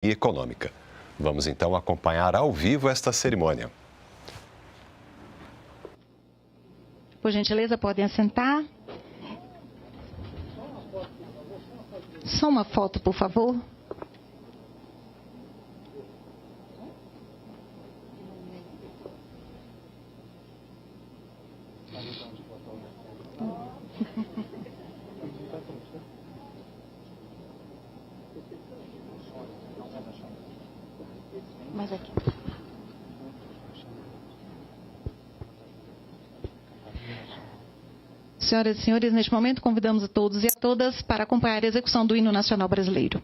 e econômica. Vamos então acompanhar ao vivo esta cerimônia. Por gentileza, podem assentar. Só uma foto, por favor. Mais aqui. Senhoras e senhores, neste momento convidamos a todos e a todas para acompanhar a execução do hino nacional brasileiro.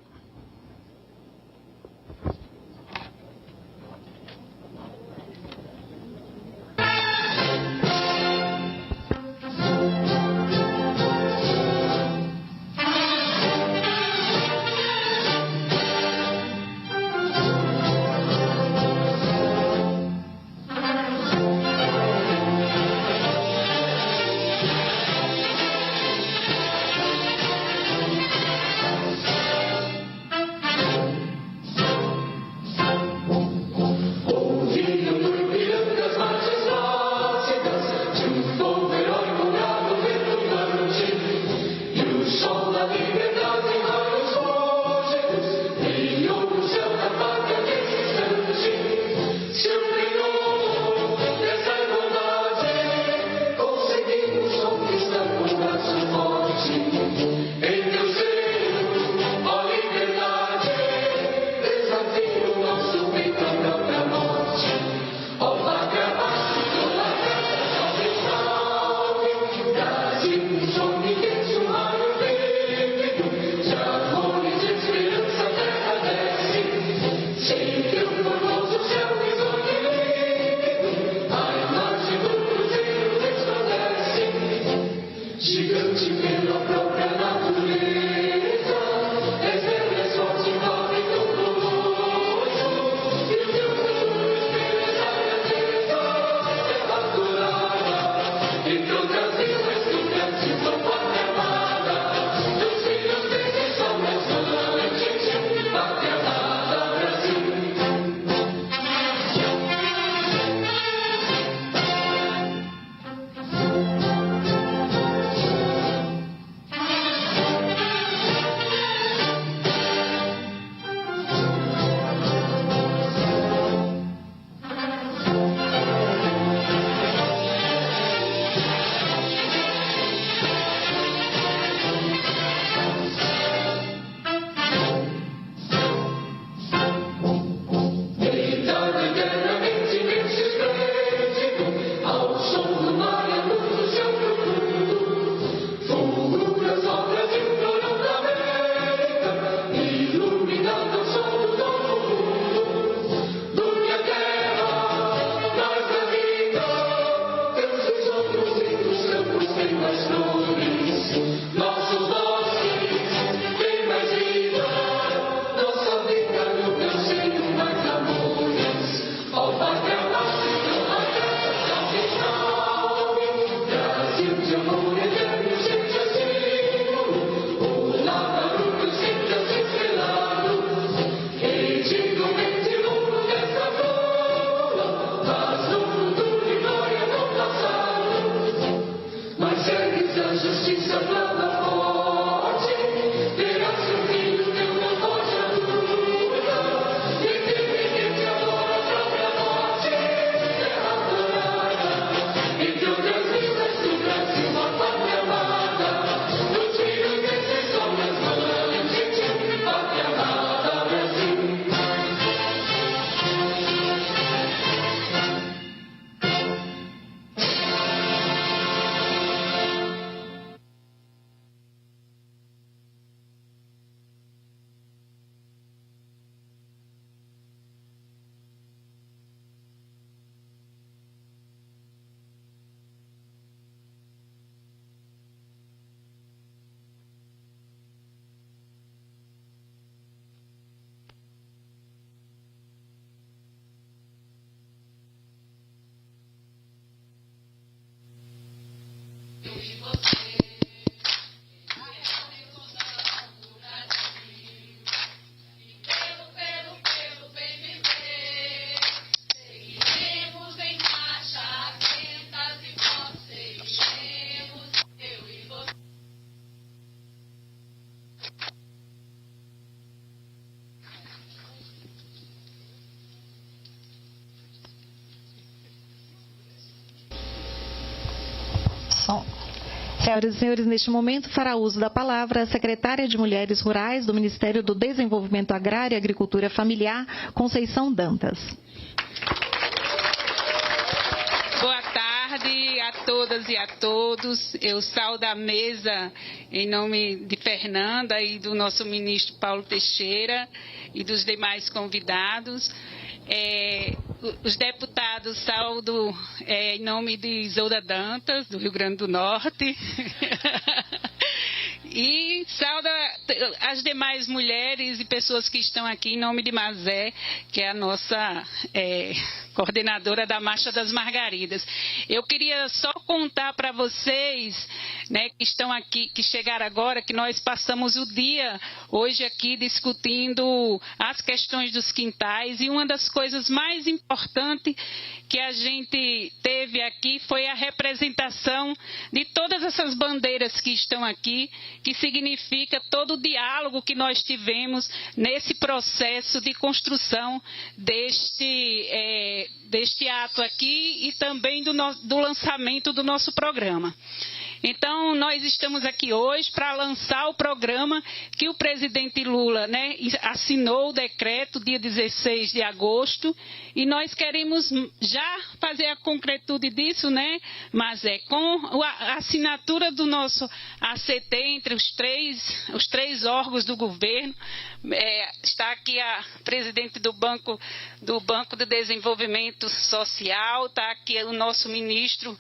Senhoras e senhores, neste momento fará uso da palavra a secretária de Mulheres Rurais do Ministério do Desenvolvimento Agrário e Agricultura Familiar, Conceição Dantas. Boa tarde a todas e a todos. Eu saúdo a mesa em nome de Fernanda e do nosso ministro Paulo Teixeira e dos demais convidados. Os deputados saúdo em nome de Isolda Dantas, do Rio Grande do Norte. E saúdo as demais mulheres e pessoas que estão aqui em nome de Mazé, que é a nossa coordenadora da Marcha das Margaridas. Eu queria só contar para vocês, né, que estão aqui, que chegaram agora, que nós passamos o dia hoje aqui discutindo as questões dos quintais, e uma das coisas mais importantes que a gente teve aqui foi a representação de todas essas bandeiras que estão aqui, que significa todo o diálogo que nós tivemos nesse processo de construção deste ato aqui e também do lançamento do nosso programa. Então, nós estamos aqui hoje para lançar o programa que o presidente Lula, né, assinou o decreto dia 16 de agosto, e nós queremos já fazer a concretude disso, né, mas com a assinatura do nosso ACT entre os três órgãos do governo. Está aqui a presidente do Banco de Desenvolvimento Social, está aqui o nosso ministro,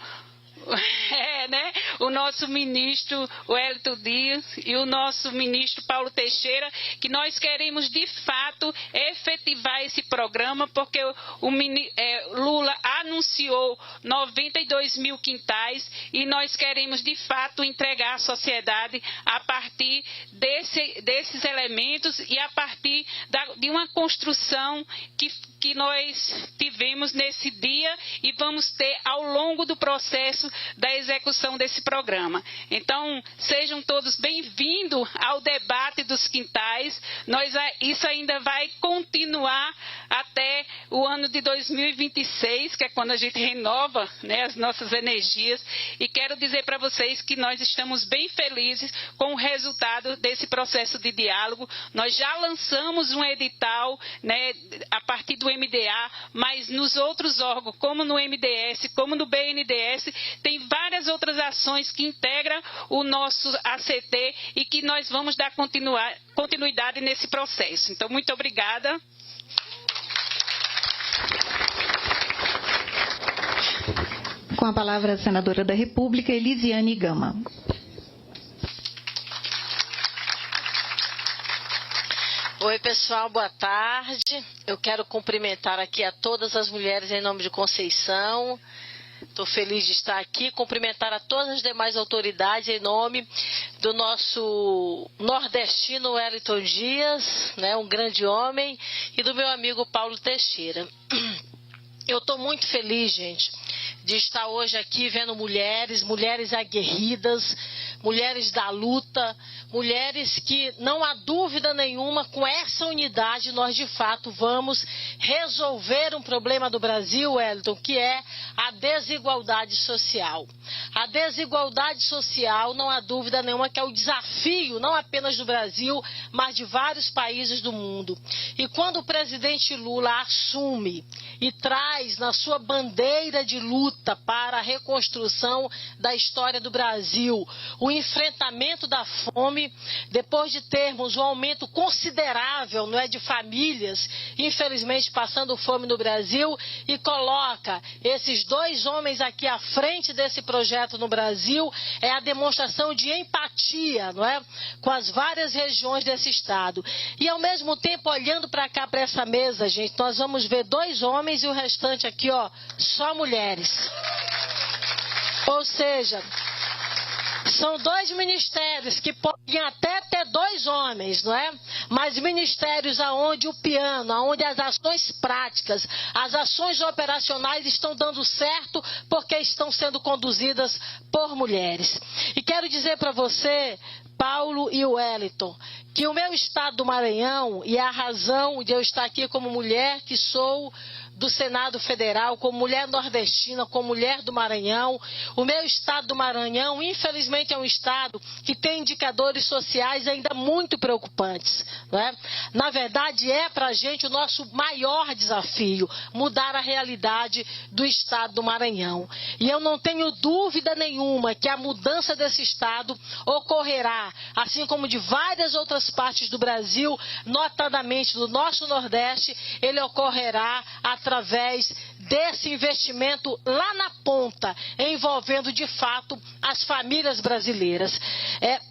o nosso ministro Wellington Dias e o nosso ministro Paulo Teixeira, que nós queremos de fato efetivar esse programa, porque o Lula anunciou 92 mil quintais e nós queremos de fato entregar à sociedade a partir desses elementos e a partir de uma construção que nós tivemos nesse dia e vamos ter ao longo do processo da execução desse programa. Então, sejam todos bem-vindos ao debate dos quintais. Isso ainda vai continuar até o ano de 2026, que é quando a gente renova, né, as nossas energias. E quero dizer para vocês que nós estamos bem felizes com o resultado desse processo de diálogo. Nós já lançamos um edital, né, a partir do MDA, mas nos outros órgãos, como no MDS, como no BNDES, tem várias outras ações que integram o nosso ACT e que nós vamos dar continuidade nesse processo. Então, muito obrigada. Com a palavra a senadora da República, Elisiane Gama. Oi, pessoal, boa tarde. Eu quero cumprimentar aqui a todas as mulheres em nome de Conceição. Estou feliz de estar aqui, cumprimentar a todas as demais autoridades em nome do nosso nordestino Wellington Dias, né, um grande homem, e do meu amigo Paulo Teixeira. Eu estou muito feliz, gente, de estar hoje aqui vendo mulheres aguerridas, mulheres da luta, mulheres que, não há dúvida nenhuma, com essa unidade nós de fato vamos resolver um problema do Brasil, Wellington, que é a desigualdade social. A desigualdade social, não há dúvida nenhuma, que é o desafio não apenas do Brasil, mas de vários países do mundo. E quando o presidente Lula assume e traz na sua bandeira de luta para a reconstrução da história do Brasil o enfrentamento da fome, depois de termos um aumento considerável, não é, de famílias, infelizmente, passando fome no Brasil, e coloca esses dois homens aqui à frente desse projeto no Brasil, é a demonstração de empatia, não é, com as várias regiões desse estado. E, ao mesmo tempo, olhando para cá, para essa mesa, gente, nós vamos ver dois homens e o restante aqui, ó, só mulheres. Ou seja, são dois ministérios que podem até ter dois homens, não é? Mas ministérios aonde o piano, aonde as ações práticas, as ações operacionais estão dando certo porque estão sendo conduzidas por mulheres. E quero dizer para você, Paulo e Wellington, que o meu estado do Maranhão, e a razão de eu estar aqui como mulher que sou, do Senado Federal, como mulher nordestina, como mulher do Maranhão. O meu estado do Maranhão, infelizmente, é um estado que tem indicadores sociais ainda muito preocupantes, não é? Na verdade, é para a gente o nosso maior desafio, mudar a realidade do estado do Maranhão. E eu não tenho dúvida nenhuma que a mudança desse estado ocorrerá, assim como de várias outras partes do Brasil, notadamente no nosso Nordeste, ele ocorrerá através desse investimento lá na ponta, envolvendo de fato as famílias brasileiras.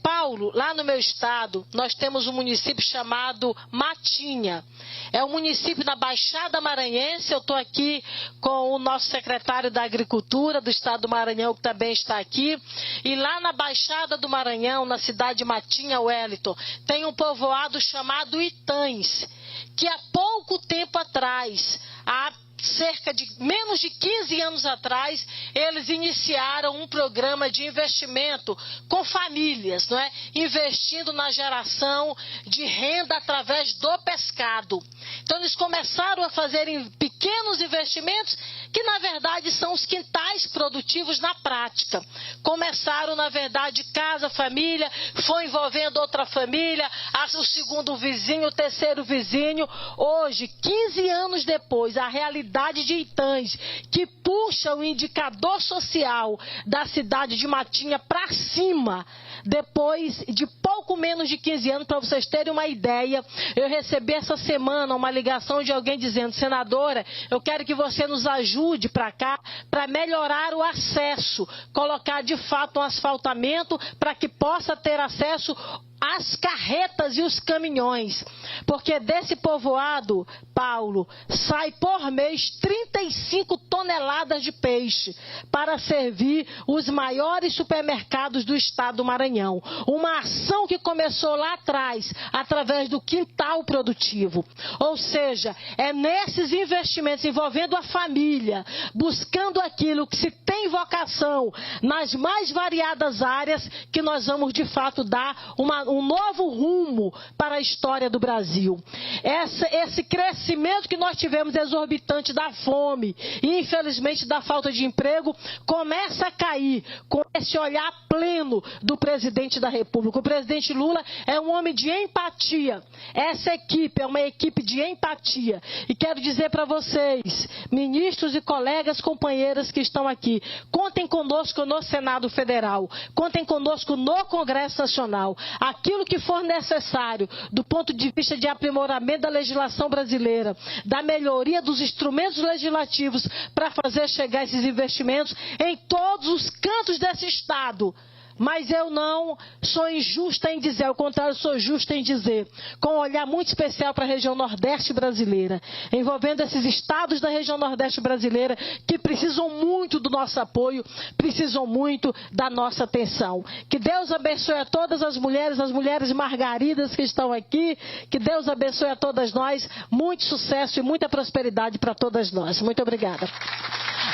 Paulo, lá no meu estado, nós temos um município chamado Matinha. É um município na Baixada Maranhense. Eu estou aqui com o nosso secretário da Agricultura do estado do Maranhão, que também está aqui. E lá na Baixada do Maranhão, na cidade de Matinha, Wellington, tem um povoado chamado Itães, que há pouco tempo atrás, há cerca de menos de 15 anos atrás, eles iniciaram um programa de investimento com famílias, não é? Investindo na geração de renda através do pescado. Então eles começaram a fazer pequenos investimentos que na verdade são os quintais produtivos na prática. Começaram na verdade casa, família, foi envolvendo outra família, o segundo vizinho, o terceiro vizinho. Hoje, 15 anos depois, a realidade de Itães, que puxa o indicador social da cidade de Matinha para cima, depois de pouco menos de 15 anos, para vocês terem uma ideia, eu recebi essa semana uma ligação de alguém dizendo: senadora, eu quero que você nos ajude para cá, para melhorar o acesso, colocar de fato um asfaltamento para que possa ter acesso as carretas e os caminhões, porque desse povoado, Paulo, sai por mês 35 toneladas de peixe para servir os maiores supermercados do estado do Maranhão. Uma ação que começou lá atrás, através do quintal produtivo. Ou seja, é nesses investimentos envolvendo a família, buscando aquilo que se tem vocação nas mais variadas áreas, que nós vamos de fato dar um novo rumo para a história do Brasil. Esse crescimento que nós tivemos exorbitante da fome e infelizmente da falta de emprego começa a cair com esse olhar pleno do presidente da República. O presidente Lula é um homem de empatia. Essa equipe é uma equipe de empatia. E quero dizer para vocês, ministros e colegas, companheiras que estão aqui, contem conosco no Senado Federal, contem conosco no Congresso Nacional. Aquilo que for necessário do ponto de vista de aprimoramento da legislação brasileira, da melhoria dos instrumentos legislativos para fazer chegar esses investimentos em todos os cantos desse estado. Mas eu não sou injusta em dizer, ao contrário, sou justa em dizer, com um olhar muito especial para a região Nordeste brasileira, envolvendo esses estados da região Nordeste brasileira que precisam muito do nosso apoio, precisam muito da nossa atenção. Que Deus abençoe a todas as mulheres margaridas que estão aqui, que Deus abençoe a todas nós, muito sucesso e muita prosperidade para todas nós. Muito obrigada.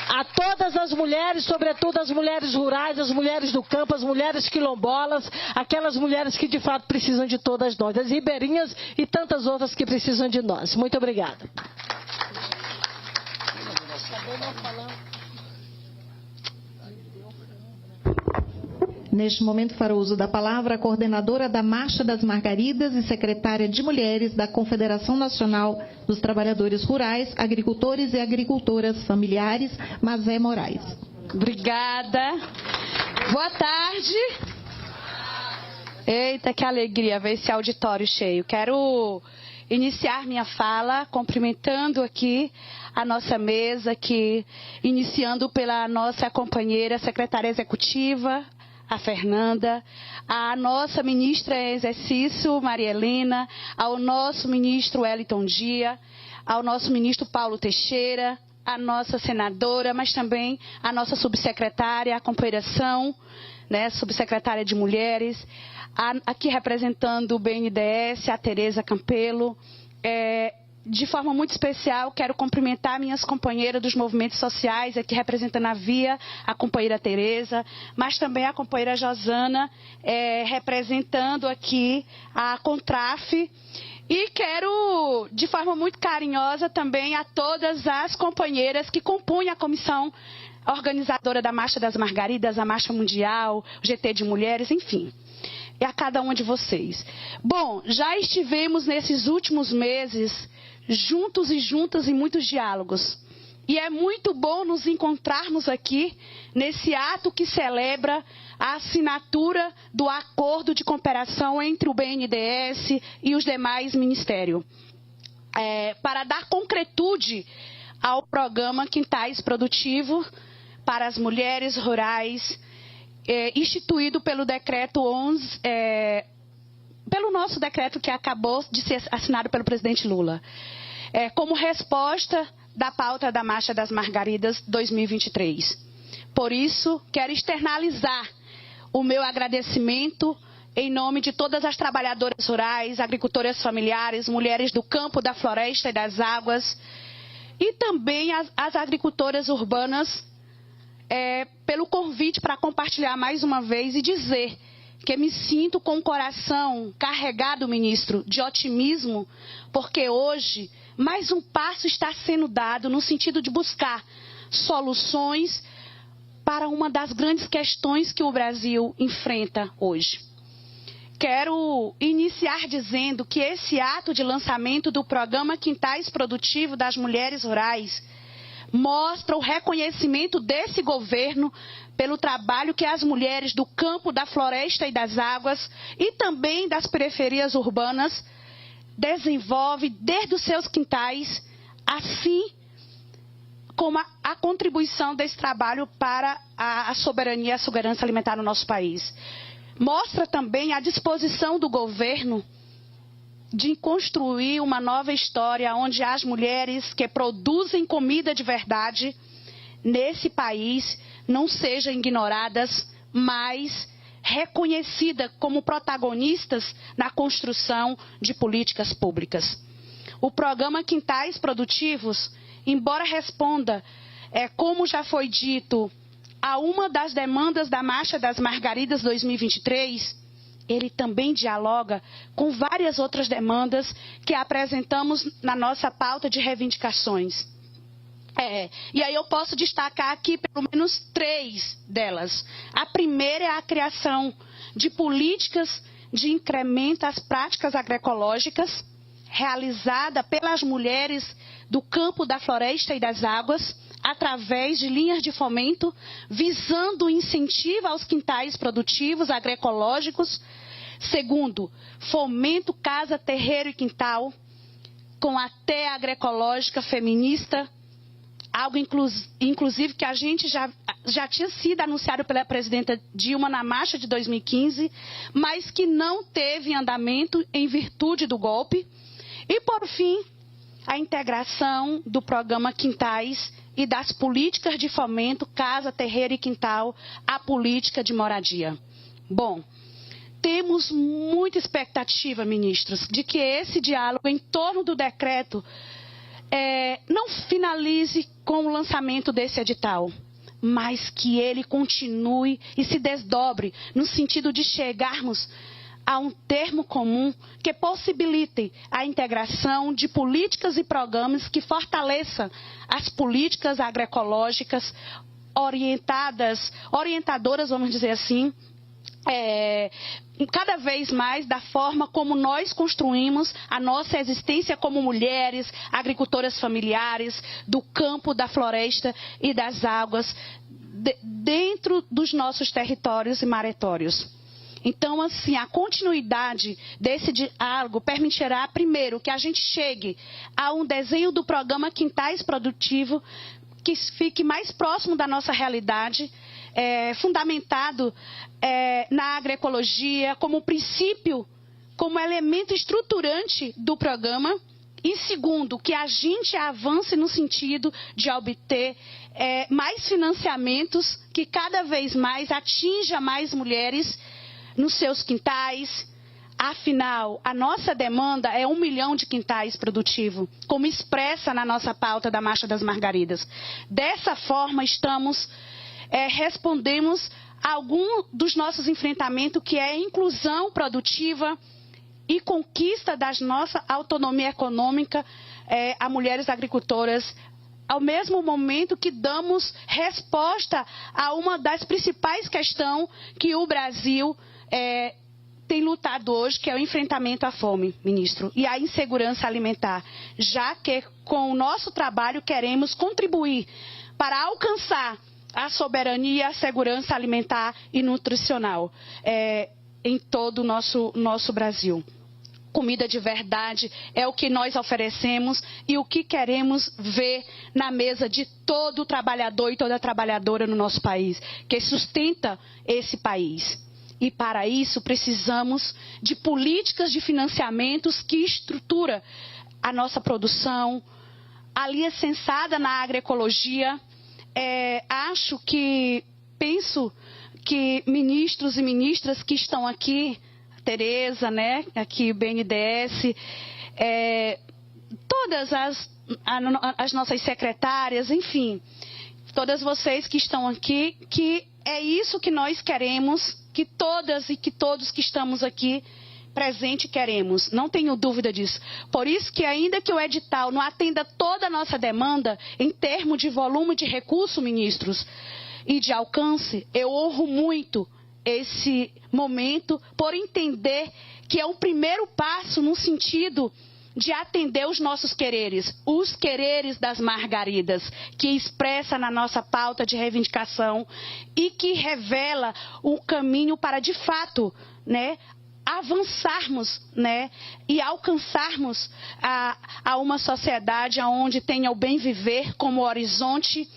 A todas as mulheres, sobretudo as mulheres rurais, as mulheres do campo, as mulheres quilombolas, aquelas mulheres que de fato precisam de todas nós, as ribeirinhas e tantas outras que precisam de nós. Muito obrigada. Neste momento, fará uso da palavra a coordenadora da Marcha das Margaridas e secretária de Mulheres da Confederação Nacional dos Trabalhadores Rurais, Agricultores e Agricultoras Familiares, Mazé Moraes. Obrigada. Boa tarde. Eita, que alegria ver esse auditório cheio. Quero iniciar minha fala cumprimentando aqui a nossa mesa, iniciando pela nossa companheira secretária executiva, a Fernanda, a nossa ministra em exercício, Maria Helena, ao nosso ministro Wellington Dia, ao nosso ministro Paulo Teixeira, a nossa senadora, mas também a nossa subsecretária, a companheira subsecretária de Mulheres, aqui representando o BNDES, a Tereza Campelo. De forma muito especial, quero cumprimentar minhas companheiras dos movimentos sociais, aqui representando a Via, a companheira Tereza, mas também a companheira Josana, representando aqui a Contraf, E quero, de forma muito carinhosa, também a todas as companheiras que compõem a comissão organizadora da Marcha das Margaridas, a Marcha Mundial, o GT de Mulheres, enfim. E a cada uma de vocês. Bom, já estivemos nesses últimos meses juntos e juntas em muitos diálogos. E é muito bom nos encontrarmos aqui nesse ato que celebra a assinatura do acordo de cooperação entre o BNDES e os demais ministérios, para dar concretude ao programa Quintais Produtivos para as Mulheres Rurais, instituído pelo decreto 11, pelo nosso decreto que acabou de ser assinado pelo presidente Lula, como resposta da pauta da Marcha das Margaridas 2023. Por isso, quero externalizar o meu agradecimento em nome de todas as trabalhadoras rurais, agricultoras familiares, mulheres do campo, da floresta e das águas, e também as agricultoras urbanas, pelo convite para compartilhar mais uma vez e dizer que me sinto com o coração carregado, ministro, de otimismo, porque hoje mais um passo está sendo dado no sentido de buscar soluções para uma das grandes questões que o Brasil enfrenta hoje. Quero iniciar dizendo que esse ato de lançamento do programa Quintais Produtivos das Mulheres Rurais mostra o reconhecimento desse governo pelo trabalho que as mulheres do campo, da floresta e das águas e também das periferias urbanas desenvolvem desde os seus quintais, assim como a contribuição desse trabalho para a soberania e a segurança alimentar no nosso país. Mostra também a disposição do governo de construir uma nova história onde as mulheres que produzem comida de verdade nesse país não sejam ignoradas, mas reconhecidas como protagonistas na construção de políticas públicas. O programa Quintais Produtivos, embora responda, como já foi dito, a uma das demandas da Marcha das Margaridas 2023, ele também dialoga com várias outras demandas que apresentamos na nossa pauta de reivindicações. E aí eu posso destacar aqui pelo menos 3 delas. A primeira é a criação de políticas de incremento às práticas agroecológicas, realizada pelas mulheres do campo, da floresta e das águas, através de linhas de fomento, visando o incentivo aos quintais produtivos agroecológicos. Segundo, fomento casa, terreiro e quintal, com a terra agroecológica feminista, algo inclusive que a gente já tinha sido anunciado pela presidenta Dilma na marcha de 2015, mas que não teve andamento em virtude do golpe. E, por fim, a integração do programa Quintais e das políticas de fomento, casa, terreiro e quintal, à política de moradia. Bom, temos muita expectativa, ministros, de que esse diálogo em torno do decreto não finalize com o lançamento desse edital, mas que ele continue e se desdobre no sentido de chegarmos a um termo comum que possibilite a integração de políticas e programas que fortaleçam as políticas agroecológicas orientadoras, vamos dizer assim, cada vez mais da forma como nós construímos a nossa existência como mulheres, agricultoras familiares, do campo, da floresta e das águas, dentro dos nossos territórios e maretórios. Então, assim, a continuidade desse diálogo permitirá, primeiro, que a gente chegue a um desenho do programa Quintais Produtivo que fique mais próximo da nossa realidade, fundamentado na agroecologia como princípio, como elemento estruturante do programa. E segundo, que a gente avance no sentido de obter mais financiamentos que cada vez mais atinja mais mulheres nos seus quintais. Afinal, a nossa demanda é 1 milhão de quintais produtivos, como expressa na nossa pauta da Marcha das Margaridas. Dessa forma, respondemos a algum dos nossos enfrentamentos, que é a inclusão produtiva e conquista da nossa autonomia econômica a mulheres agricultoras, ao mesmo momento que damos resposta a uma das principais questões que o Brasil tem lutado hoje, que é o enfrentamento à fome, ministro, e à insegurança alimentar, já que com o nosso trabalho queremos contribuir para alcançar a soberania, a segurança alimentar e nutricional em todo o nosso Brasil. Comida de verdade é o que nós oferecemos e o que queremos ver na mesa de todo trabalhador e toda trabalhadora no nosso país, que sustenta esse país. E para isso precisamos de políticas de financiamentos que estrutura a nossa produção, alicerçada na agroecologia. Penso que ministros e ministras que estão aqui, Tereza, né, aqui o BNDES, todas as nossas secretárias, enfim, todas vocês que estão aqui, que é isso que nós queremos, que todas e que todos que estamos aqui presente queremos, não tenho dúvida disso. Por isso que ainda que o edital não atenda toda a nossa demanda, em termos de volume de recursos, ministros, e de alcance, eu honro muito esse momento por entender que é um primeiro passo no sentido de atender os nossos quereres, os quereres das margaridas, que expressa na nossa pauta de reivindicação e que revela o caminho para, de fato, né, avançarmos, né, e alcançarmos a uma sociedade onde tenha o bem viver como horizonte.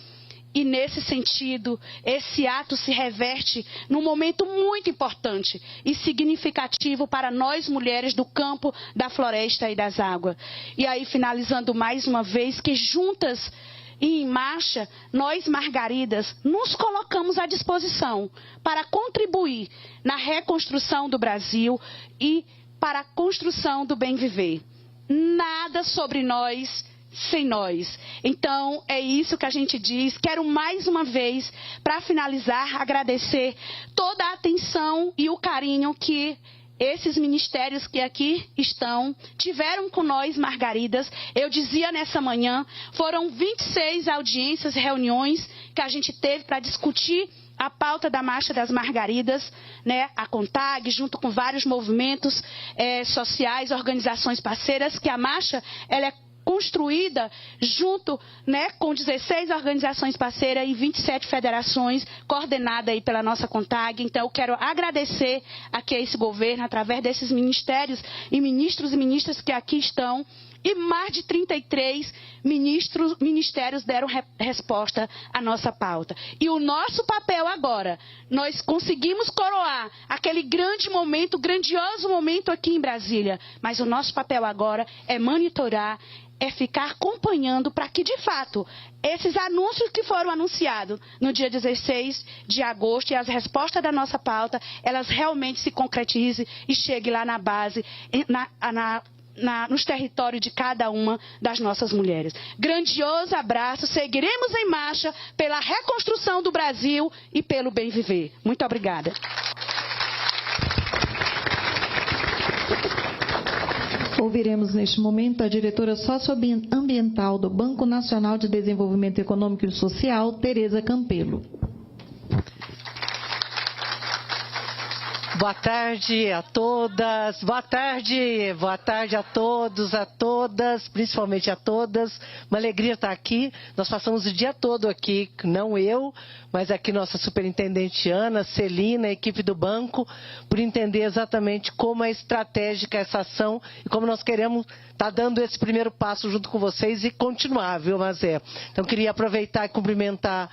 E nesse sentido, esse ato se reverte num momento muito importante e significativo para nós mulheres do campo, da floresta e das águas. E aí, finalizando mais uma vez, que juntas e em marcha, nós margaridas nos colocamos à disposição para contribuir na reconstrução do Brasil e para a construção do bem viver. Nada sobre nós sem nós. Então, é isso que a gente diz. Quero mais uma vez, para finalizar, agradecer toda a atenção e o carinho que esses ministérios que aqui estão tiveram com nós, margaridas. Eu dizia nessa manhã, foram 26 audiências e reuniões que a gente teve para discutir a pauta da Marcha das Margaridas, né, a CONTAG, junto com vários movimentos sociais, organizações parceiras, que a marcha ela é construída junto, né, com 16 organizações parceiras e 27 federações, coordenada aí pela nossa CONTAG. Então, eu quero agradecer aqui a esse governo, através desses ministérios e ministros e ministras que aqui estão, e mais de 33 ministérios deram resposta à nossa pauta. E o nosso papel agora, nós conseguimos coroar aquele grande momento, grandioso momento aqui em Brasília, mas o nosso papel agora é monitorar, é ficar acompanhando para que, de fato, esses anúncios que foram anunciados no dia 16 de agosto e as respostas da nossa pauta, elas realmente se concretizem e cheguem lá na base, nos territórios de cada uma das nossas mulheres. Grandioso abraço, seguiremos em marcha pela reconstrução do Brasil e pelo bem viver. Muito obrigada. Ouviremos neste momento a diretora socioambiental do Banco Nacional de Desenvolvimento Econômico e Social, Tereza Campelo. Boa tarde a todas, boa tarde a todos, a todas, principalmente a todas. Uma alegria estar aqui. Nós passamos o dia todo aqui, não eu, mas aqui nossa superintendente Ana, Celina, a equipe do banco, por entender exatamente como é estratégica essa ação e como nós queremos estar dando esse primeiro passo junto com vocês e continuar, viu, Mazé? Então, queria aproveitar e cumprimentar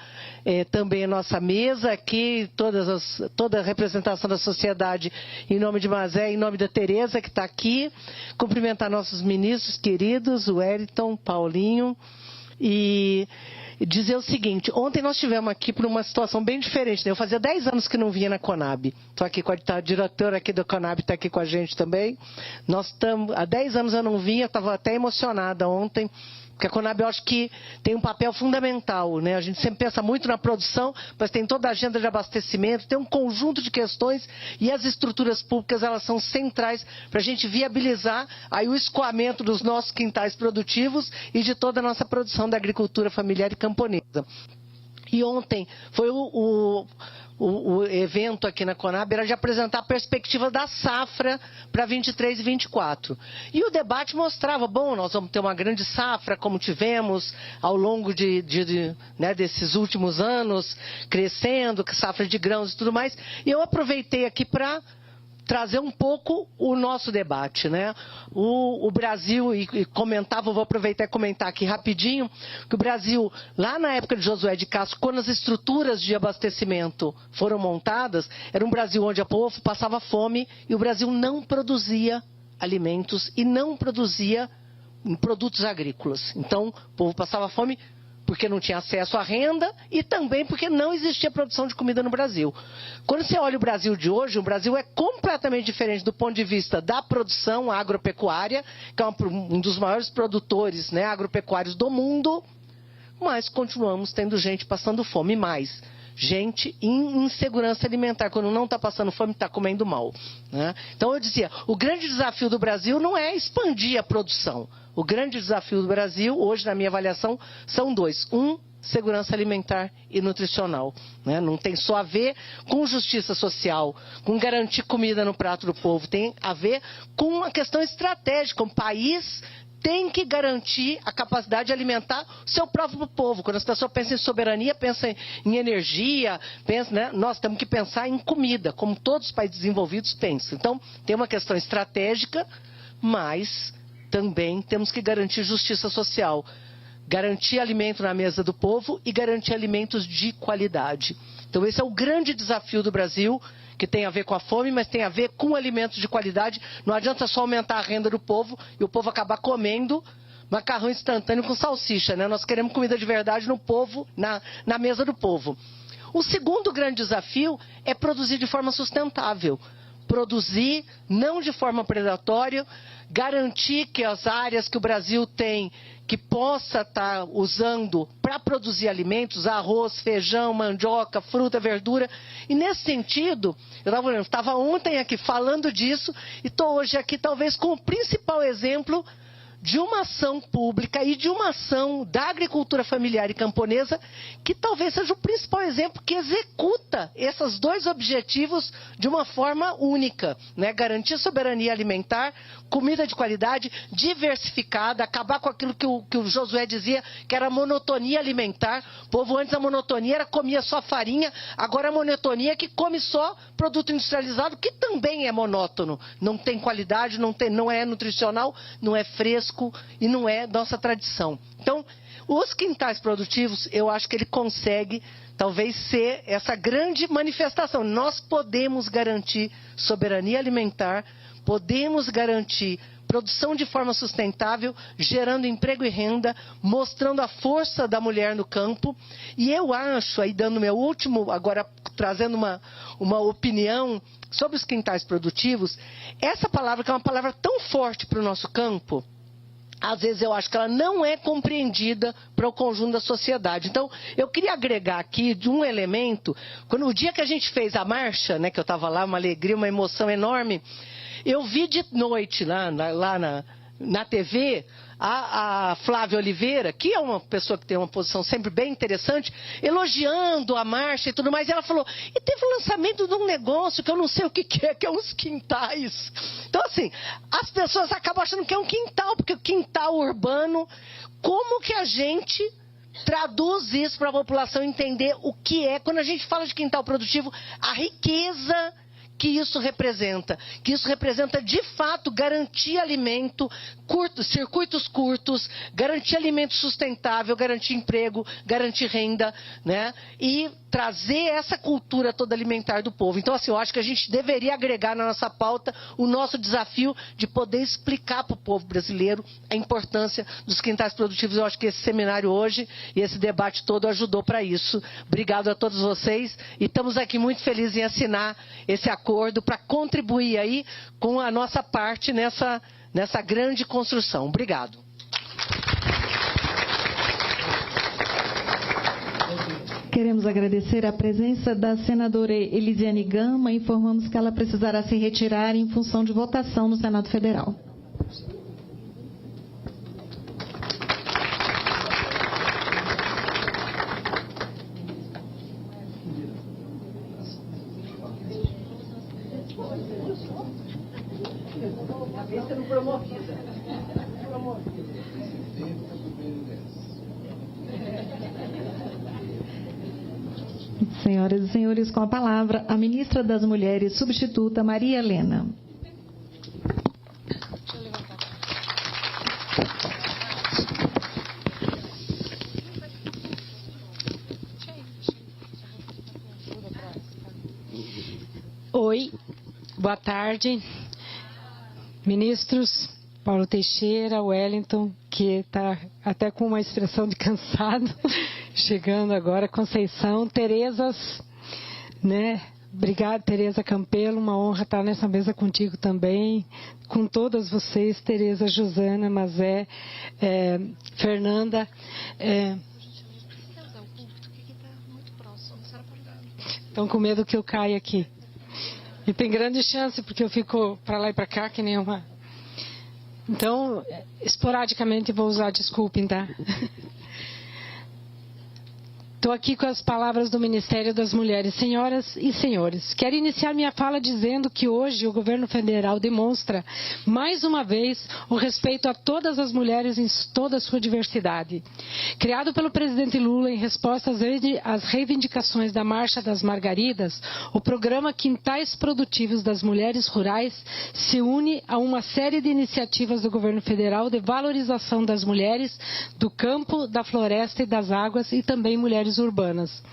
também a nossa mesa aqui, toda a representação da sociedade, em nome de Mazé, em nome da Tereza, que está aqui. Cumprimentar nossos ministros queridos, o Wellington, Paulinho, e dizer o seguinte: ontem nós estivemos aqui por uma situação bem diferente, né? Eu fazia 10 anos que não vinha na Conab. Estou aqui com a diretora aqui da Conab, está aqui com a gente também. Há 10 anos eu não vinha, estava até emocionada ontem Porque a Conab, eu acho que tem um papel fundamental, né? A gente sempre pensa muito na produção, mas tem toda a agenda de abastecimento, tem um conjunto de questões e as estruturas públicas, elas são centrais para a gente viabilizar aí o escoamento dos nossos quintais produtivos e de toda a nossa produção da agricultura familiar e camponesa. E ontem foi o evento aqui na Conab, era de apresentar a perspectiva da safra para 23 e 24. E o debate mostrava, bom, nós vamos ter uma grande safra, como tivemos ao longo desses últimos anos, crescendo, safra de grãos e tudo mais. E eu aproveitei aqui para trazer um pouco o nosso debate, né? O Brasil, e comentava, vou aproveitar e comentar aqui rapidinho, que o Brasil, lá na época de Josué de Castro, quando as estruturas de abastecimento foram montadas, era um Brasil onde o povo passava fome e o Brasil não produzia alimentos e não produzia produtos agrícolas. Então, o povo passava fome porque não tinha acesso à renda e também porque não existia produção de comida no Brasil. Quando você olha o Brasil de hoje, o Brasil é completamente diferente do ponto de vista da produção agropecuária, que é um dos maiores produtores, né, agropecuários do mundo, mas continuamos tendo gente passando fome, mais gente em insegurança alimentar, quando não está passando fome, está comendo mal, né? Então eu dizia, o grande desafio do Brasil não é expandir a produção. O grande desafio do Brasil, hoje na minha avaliação, são dois. Segurança alimentar e nutricional, né? Não tem só a ver com justiça social, com garantir comida no prato do povo, tem a ver com uma questão estratégica. Um país tem que garantir a capacidade de alimentar o seu próprio povo. Quando as pessoas pensam em soberania, pensam em energia, pensam, né? Nós temos que pensar em comida, como todos os países desenvolvidos pensam. Então, tem uma questão estratégica, mas também temos que garantir justiça social, garantir alimento na mesa do povo e garantir alimentos de qualidade. Então, esse é o grande desafio do Brasil, que tem a ver com a fome, mas tem a ver com alimentos de qualidade. Não adianta só aumentar a renda do povo e o povo acabar comendo macarrão instantâneo com salsicha, né? Nós queremos comida de verdade no povo, na mesa do povo. O segundo grande desafio é produzir de forma sustentável. Produzir não de forma predatória, garantir que as áreas que o Brasil tem, que possa estar usando para produzir alimentos, arroz, feijão, mandioca, fruta, verdura. E nesse sentido, eu estava ontem aqui falando disso e estou hoje aqui talvez com o principal exemplo de uma ação pública e de uma ação da agricultura familiar e camponesa que talvez seja o principal exemplo que executa esses dois objetivos de uma forma única, né? Garantir soberania alimentar, comida de qualidade, diversificada, acabar com aquilo que o Josué dizia, que era monotonia alimentar. O povo antes a monotonia era comia só farinha, agora a monotonia é que come só produto industrializado, que também é monótono, não tem qualidade, não é nutricional, não é fresco e não é nossa tradição. Então, os quintais produtivos, eu acho que ele consegue talvez ser essa grande manifestação. Nós podemos garantir soberania alimentar, podemos garantir produção de forma sustentável, gerando emprego e renda, mostrando a força da mulher no campo. E eu acho, aí dando meu último, agora trazendo uma opinião sobre os quintais produtivos, essa palavra que é uma palavra tão forte para o nosso campo, às vezes eu acho que ela não é compreendida para o conjunto da sociedade. Então, eu queria agregar aqui de um elemento, quando o dia que a gente fez a marcha, né, que eu estava lá, uma alegria, uma emoção enorme, eu vi de noite lá na TV a Flávia Oliveira, que é uma pessoa que tem uma posição sempre bem interessante, elogiando a marcha e tudo mais, e ela falou, e teve o lançamento de um negócio que eu não sei o que é uns quintais. Então, assim, as pessoas acabam achando que é um quintal, porque o quintal urbano, como que a gente traduz isso para a população entender o que é, quando a gente fala de quintal produtivo, a riqueza que isso representa de fato garantir alimento, circuitos curtos, garantir alimento sustentável, garantir emprego, garantir renda, né? E trazer essa cultura toda alimentar do povo. Então, assim, eu acho que a gente deveria agregar na nossa pauta o nosso desafio de poder explicar para o povo brasileiro a importância dos quintais produtivos. Eu acho que esse seminário hoje e esse debate todo ajudou para isso. Obrigado a todos vocês e estamos aqui muito felizes em assinar esse acordo para contribuir aí com a nossa parte nessa grande construção. Obrigado. Queremos agradecer a presença da senadora Elisiane Gama. Informamos que ela precisará se retirar em função de votação no Senado Federal. Senhoras e senhores, com a palavra, a ministra das Mulheres substituta, Maria Helena. Oi, boa tarde, ministros Paulo Teixeira, Wellington, que está até com uma expressão de cansado, chegando agora, Conceição, Terezas, né? Obrigada, Tereza Campelo, uma honra estar nessa mesa contigo também, com todas vocês, Tereza, Josana, Mazé, Fernanda. Estão com medo que eu caia aqui. E tem grande chance, porque eu fico para lá e para cá, que nem uma... Então, esporadicamente vou usar, desculpem, tá? Estou aqui com as palavras do Ministério das Mulheres. Senhoras e senhores, quero iniciar minha fala dizendo que hoje o governo federal demonstra, mais uma vez, o respeito a todas as mulheres em toda a sua diversidade. Criado pelo presidente Lula em resposta às reivindicações da Marcha das Margaridas, o programa Quintais Produtivos das Mulheres Rurais se une a uma série de iniciativas do governo federal de valorização das mulheres do campo, da floresta e das águas e também mulheres urbanas.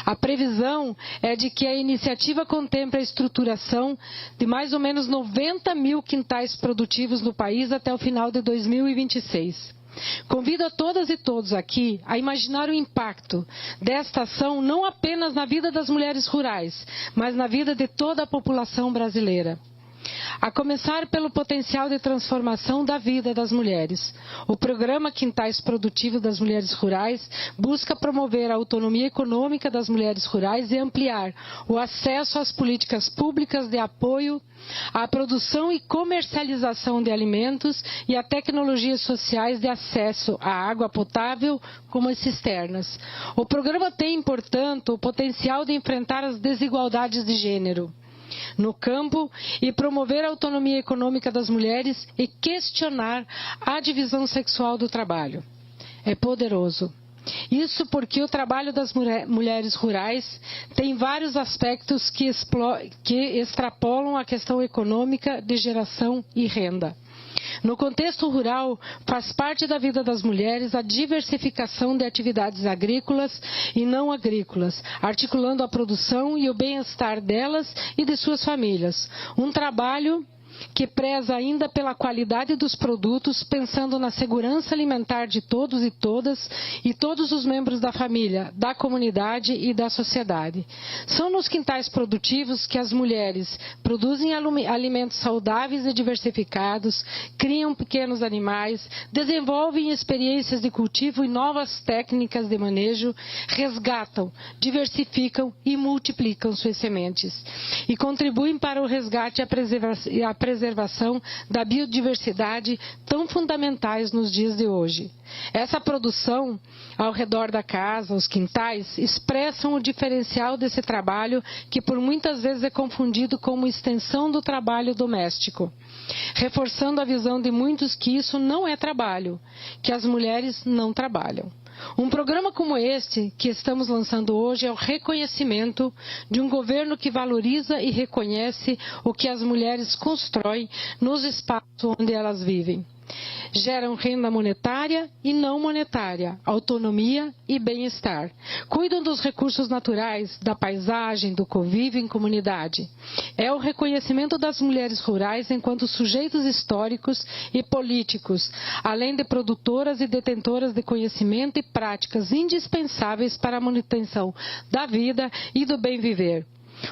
A previsão é de que a iniciativa contemple a estruturação de mais ou menos 90 mil quintais produtivos no país até o final de 2026. Convido a todas e todos aqui a imaginar o impacto desta ação não apenas na vida das mulheres rurais, mas na vida de toda a população brasileira. A começar pelo potencial de transformação da vida das mulheres. O programa Quintais Produtivos das Mulheres Rurais busca promover a autonomia econômica das mulheres rurais e ampliar o acesso às políticas públicas de apoio à produção e comercialização de alimentos e a tecnologias sociais de acesso à água potável, como as cisternas. O programa tem, portanto, o potencial de enfrentar as desigualdades de gênero no campo e promover a autonomia econômica das mulheres e questionar a divisão sexual do trabalho. É poderoso. Isso porque o trabalho das mulheres rurais tem vários aspectos que extrapolam a questão econômica de geração e renda. No contexto rural, faz parte da vida das mulheres a diversificação de atividades agrícolas e não agrícolas, articulando a produção e o bem-estar delas e de suas famílias. Um trabalho que preza ainda pela qualidade dos produtos, pensando na segurança alimentar de todos e todas e todos os membros da família, da comunidade e da sociedade. São nos quintais produtivos que as mulheres produzem alimentos saudáveis e diversificados, criam pequenos animais, desenvolvem experiências de cultivo e novas técnicas de manejo, resgatam, diversificam e multiplicam suas sementes e contribuem para o resgate e a preservação da biodiversidade tão fundamentais nos dias de hoje. Essa produção ao redor da casa, os quintais, expressam o diferencial desse trabalho que por muitas vezes é confundido como extensão do trabalho doméstico, reforçando a visão de muitos que isso não é trabalho, que as mulheres não trabalham. Um programa como este, que estamos lançando hoje, é o reconhecimento de um governo que valoriza e reconhece o que as mulheres constroem nos espaços onde elas vivem. Geram renda monetária e não monetária, autonomia e bem-estar. Cuidam dos recursos naturais, da paisagem, do convívio em comunidade. É o reconhecimento das mulheres rurais enquanto sujeitos históricos e políticos, além de produtoras e detentoras de conhecimento e práticas indispensáveis para a manutenção da vida e do bem viver.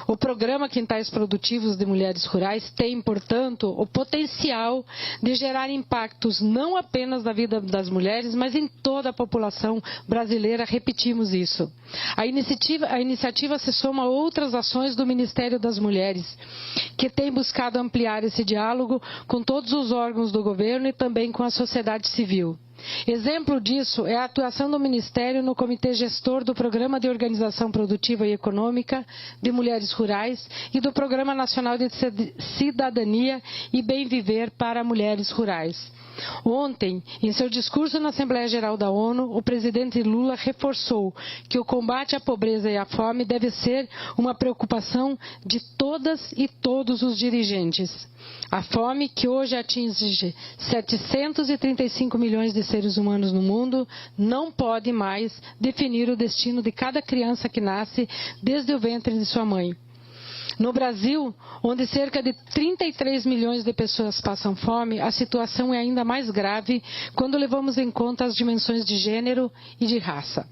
O programa Quintais Produtivos de Mulheres Rurais tem, portanto, o potencial de gerar impactos não apenas na vida das mulheres, mas em toda a população brasileira, repetimos isso. A iniciativa se soma a outras ações do Ministério das Mulheres, que tem buscado ampliar esse diálogo com todos os órgãos do governo e também com a sociedade civil. Exemplo disso é a atuação do Ministério no Comitê Gestor do Programa de Organização Produtiva e Econômica de Mulheres Rurais e do Programa Nacional de Cidadania e Bem Viver para Mulheres Rurais. Ontem, em seu discurso na Assembleia Geral da ONU, o presidente Lula reforçou que o combate à pobreza e à fome deve ser uma preocupação de todas e todos os dirigentes. A fome, que hoje atinge 735 milhões de seres humanos no mundo, não pode mais definir o destino de cada criança que nasce desde o ventre de sua mãe. No Brasil, onde cerca de 33 milhões de pessoas passam fome, a situação é ainda mais grave quando levamos em conta as dimensões de gênero e de raça.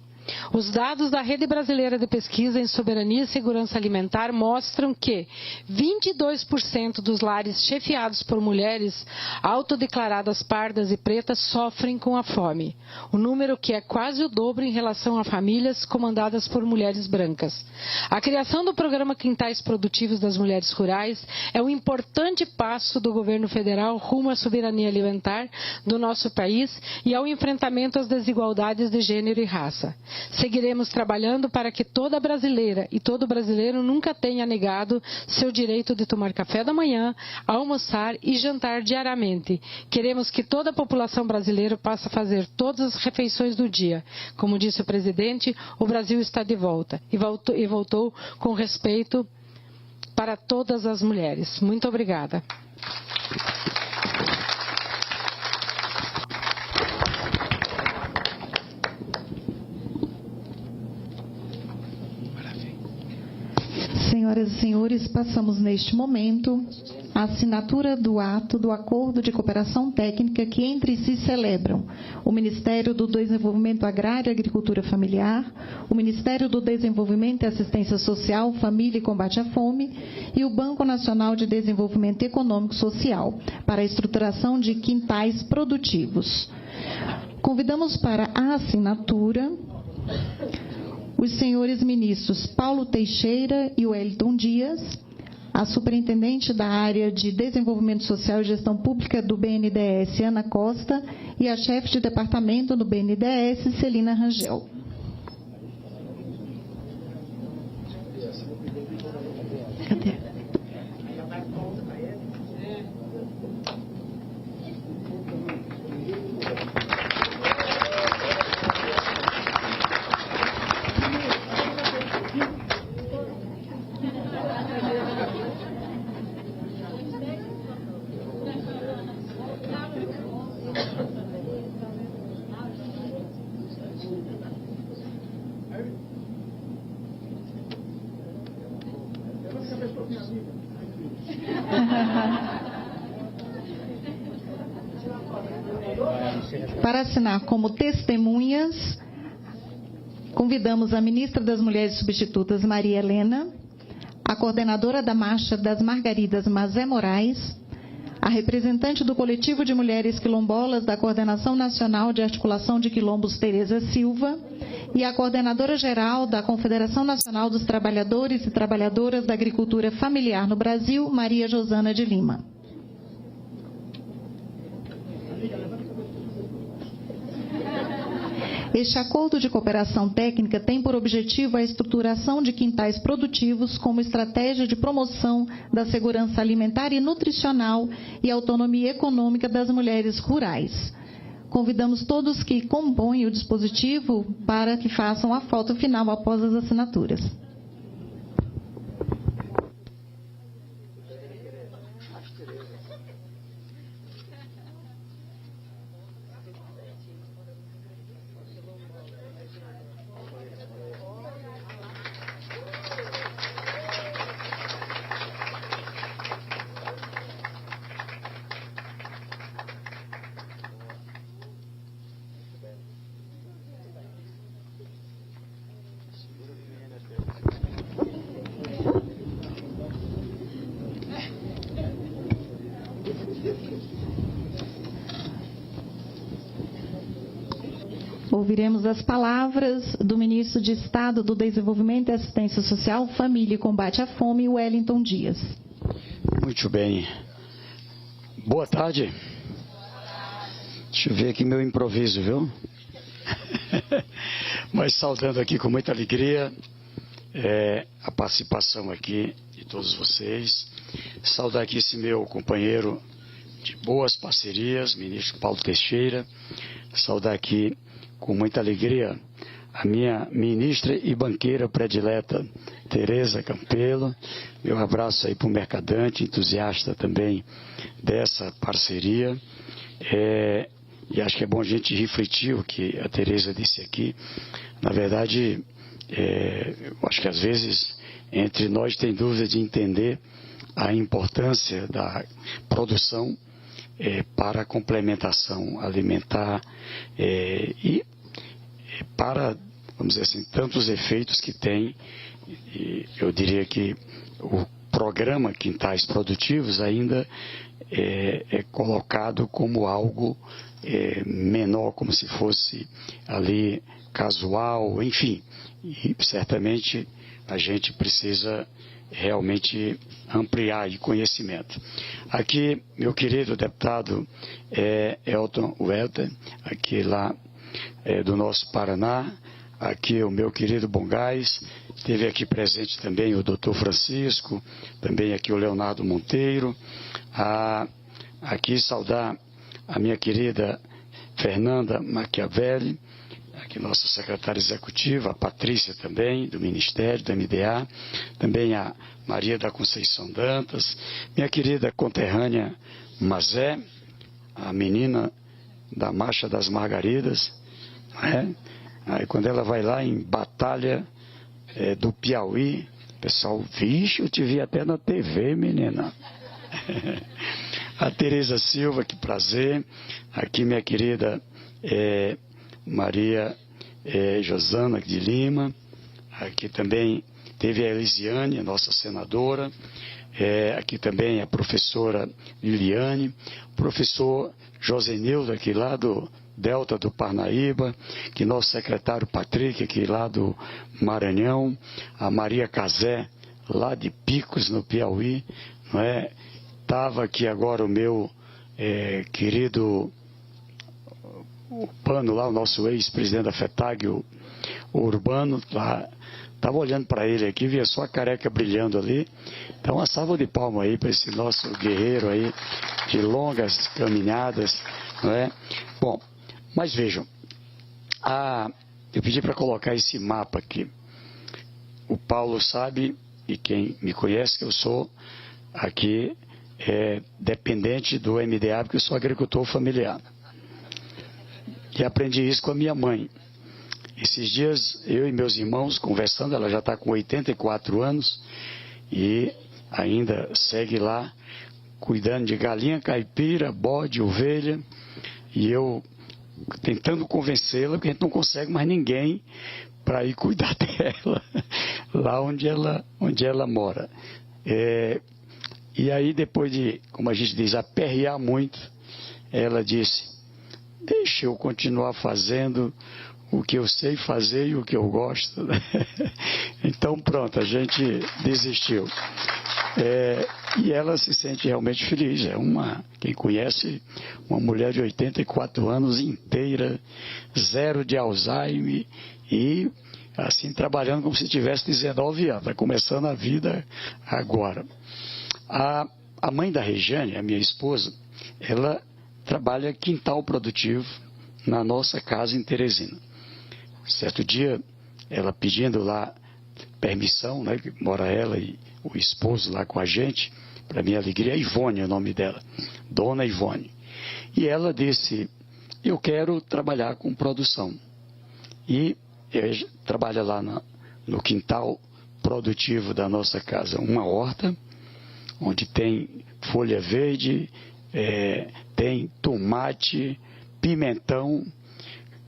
Os dados da Rede Brasileira de Pesquisa em Soberania e Segurança Alimentar mostram que 22% dos lares chefiados por mulheres autodeclaradas pardas e pretas sofrem com a fome, o número que é quase o dobro em relação a famílias comandadas por mulheres brancas. A criação do programa Quintais Produtivos das Mulheres Rurais é um importante passo do governo federal rumo à soberania alimentar do nosso país e ao enfrentamento às desigualdades de gênero e raça. Seguiremos trabalhando para que toda brasileira e todo brasileiro nunca tenha negado seu direito de tomar café da manhã, almoçar e jantar diariamente. Queremos que toda a população brasileira possa fazer todas as refeições do dia. Como disse o presidente, o Brasil está de volta e voltou com respeito para todas as mulheres. Muito obrigada. Senhoras e senhores, passamos neste momento a assinatura do ato do Acordo de Cooperação Técnica que entre si celebram o Ministério do Desenvolvimento Agrário e Agricultura Familiar, o Ministério do Desenvolvimento e Assistência Social, Família e Combate à Fome e o Banco Nacional de Desenvolvimento Econômico e Social para a estruturação de quintais produtivos. Convidamos para a assinatura os senhores ministros Paulo Teixeira e Wellington Dias, a superintendente da área de Desenvolvimento Social e Gestão Pública do BNDES, Ana Costa, e a chefe de departamento do BNDES, Celina Rangel. Cadê? Para assinar como testemunhas, convidamos a ministra das Mulheres Substitutas, Maria Helena, a coordenadora da Marcha das Margaridas, Mazé Moraes, a representante do Coletivo de Mulheres Quilombolas da Coordenação Nacional de Articulação de Quilombos, Tereza Silva, e a coordenadora geral da Confederação Nacional dos Trabalhadores e Trabalhadoras da Agricultura Familiar no Brasil, Maria Josana de Lima. Este acordo de cooperação técnica tem por objetivo a estruturação de quintais produtivos como estratégia de promoção da segurança alimentar e nutricional e autonomia econômica das mulheres rurais. Convidamos todos que compõem o dispositivo para que façam a foto final após as assinaturas. ouviremos as palavras do ministro de Estado do Desenvolvimento e Assistência Social, Família e Combate à Fome, Wellington Dias. Muito bem. Boa tarde. Deixa eu ver aqui meu improviso, viu? Mas saudando aqui com muita alegria a participação aqui de todos vocês. Saudar aqui esse meu companheiro de boas parcerias, ministro Paulo Teixeira. Saudar aqui com muita alegria a minha ministra e banqueira predileta, Tereza Campelo. Meu abraço aí para o mercadante, entusiasta também dessa parceria. E acho que é bom a gente refletir o que a Tereza disse aqui. Na verdade, eu acho que às vezes entre nós tem dúvida de entender a importância da produção para a complementação alimentar e para, vamos dizer assim, tantos efeitos que tem. E eu diria que o programa Quintais Produtivos ainda é colocado como algo menor, como se fosse ali casual, enfim. E certamente a gente precisa realmente ampliar o conhecimento. Aqui, meu querido deputado Elton Welter, aqui lá do nosso Paraná, aqui o meu querido Bongás, teve aqui presente também o doutor Francisco, também aqui o Leonardo Monteiro, aqui saudar a minha querida Fernanda Machiavelli, aqui nossa secretária executiva, a Patrícia também, do Ministério, do MDA, também a Maria da Conceição Dantas, minha querida conterrânea Mazé, a menina da Marcha das Margaridas, Aí quando ela vai lá em Batalha do Piauí, o pessoal, vixe, eu te vi até na TV, menina. A Tereza Silva, que prazer. Aqui minha querida Maria Josana de Lima. Aqui também teve a Elisiane, a nossa senadora. Aqui também a professora Liliane. O professor Josenildo, aqui lá do Delta do Parnaíba, que nosso secretário Patrick, aqui lá do Maranhão, a Maria Cazé, lá de Picos, no Piauí, não é? Estava aqui agora o meu querido Urbano, lá, o nosso ex-presidente da FETAG, o Urbano, lá, estava olhando para ele aqui, via só a careca brilhando ali. Então, uma salva de palmas aí para esse nosso guerreiro aí, de longas caminhadas, não é? Bom, mas vejam, eu pedi para colocar esse mapa aqui. O Paulo sabe, e quem me conhece, que eu sou aqui dependente do MDA, porque eu sou agricultor familiar. E aprendi isso com a minha mãe. Esses dias, eu e meus irmãos conversando, ela já está com 84 anos e ainda segue lá, cuidando de galinha caipira, bode, ovelha, e eu tentando convencê-la, porque a gente não consegue mais ninguém para ir cuidar dela, lá onde ela mora. E aí, depois de, como a gente diz, aperrear muito, ela disse, deixa eu continuar fazendo o que eu sei fazer e o que eu gosto. Então, pronto, a gente desistiu. E ela se sente realmente feliz. Quem conhece, uma mulher de 84 anos inteira, 0 de Alzheimer e assim trabalhando como se tivesse 19 anos. Está começando a vida agora. A mãe da Regiane, a minha esposa, ela trabalha quintal produtivo na nossa casa em Teresina. Certo dia, ela pedindo lá permissão, né, que mora ela e o esposo lá com a gente, para minha alegria, Ivone é o nome dela, Dona Ivone. E ela disse, eu quero trabalhar com produção. E trabalha lá no quintal produtivo da nossa casa, uma horta, onde tem folha verde, tem tomate, pimentão.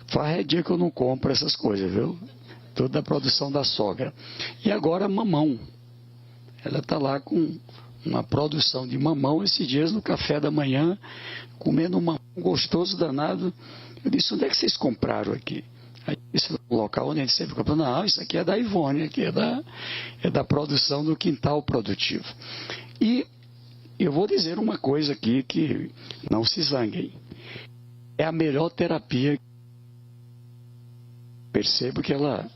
Faz dia que eu não compro essas coisas, viu? Toda a produção da sogra. E agora mamão. Ela está lá com uma produção de mamão esses dias no café da manhã, comendo um mamão gostoso danado. Eu disse, onde é que vocês compraram aqui? Aí, esse é o local onde a gente sempre compra. Não, isso aqui é da Ivone, aqui é da produção do quintal produtivo. E eu vou dizer uma coisa aqui que não se zanguem. É a melhor terapia. Percebo que ela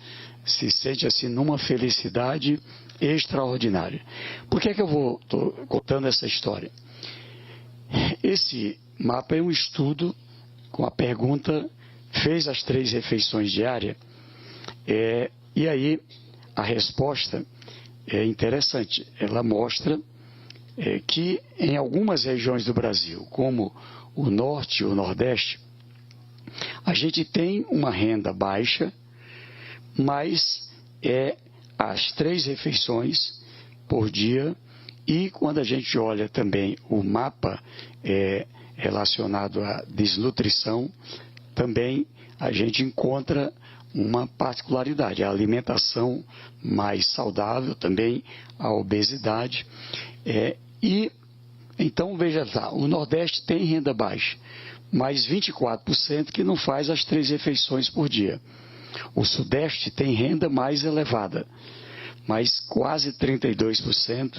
se sente assim numa felicidade extraordinária. Por que é que eu estou contando essa história? Esse mapa é um estudo com a pergunta: fez as 3 refeições diárias? E aí a resposta é interessante. Ela mostra que em algumas regiões do Brasil, como o Norte e o Nordeste, a gente tem uma renda baixa, mas as 3 refeições por dia. E quando a gente olha também o mapa relacionado à desnutrição, também a gente encontra uma particularidade: a alimentação mais saudável, também a obesidade. E então, veja lá, o Nordeste tem renda baixa, mas 24% que não faz as 3 refeições por dia. O Sudeste tem renda mais elevada, mas quase 32%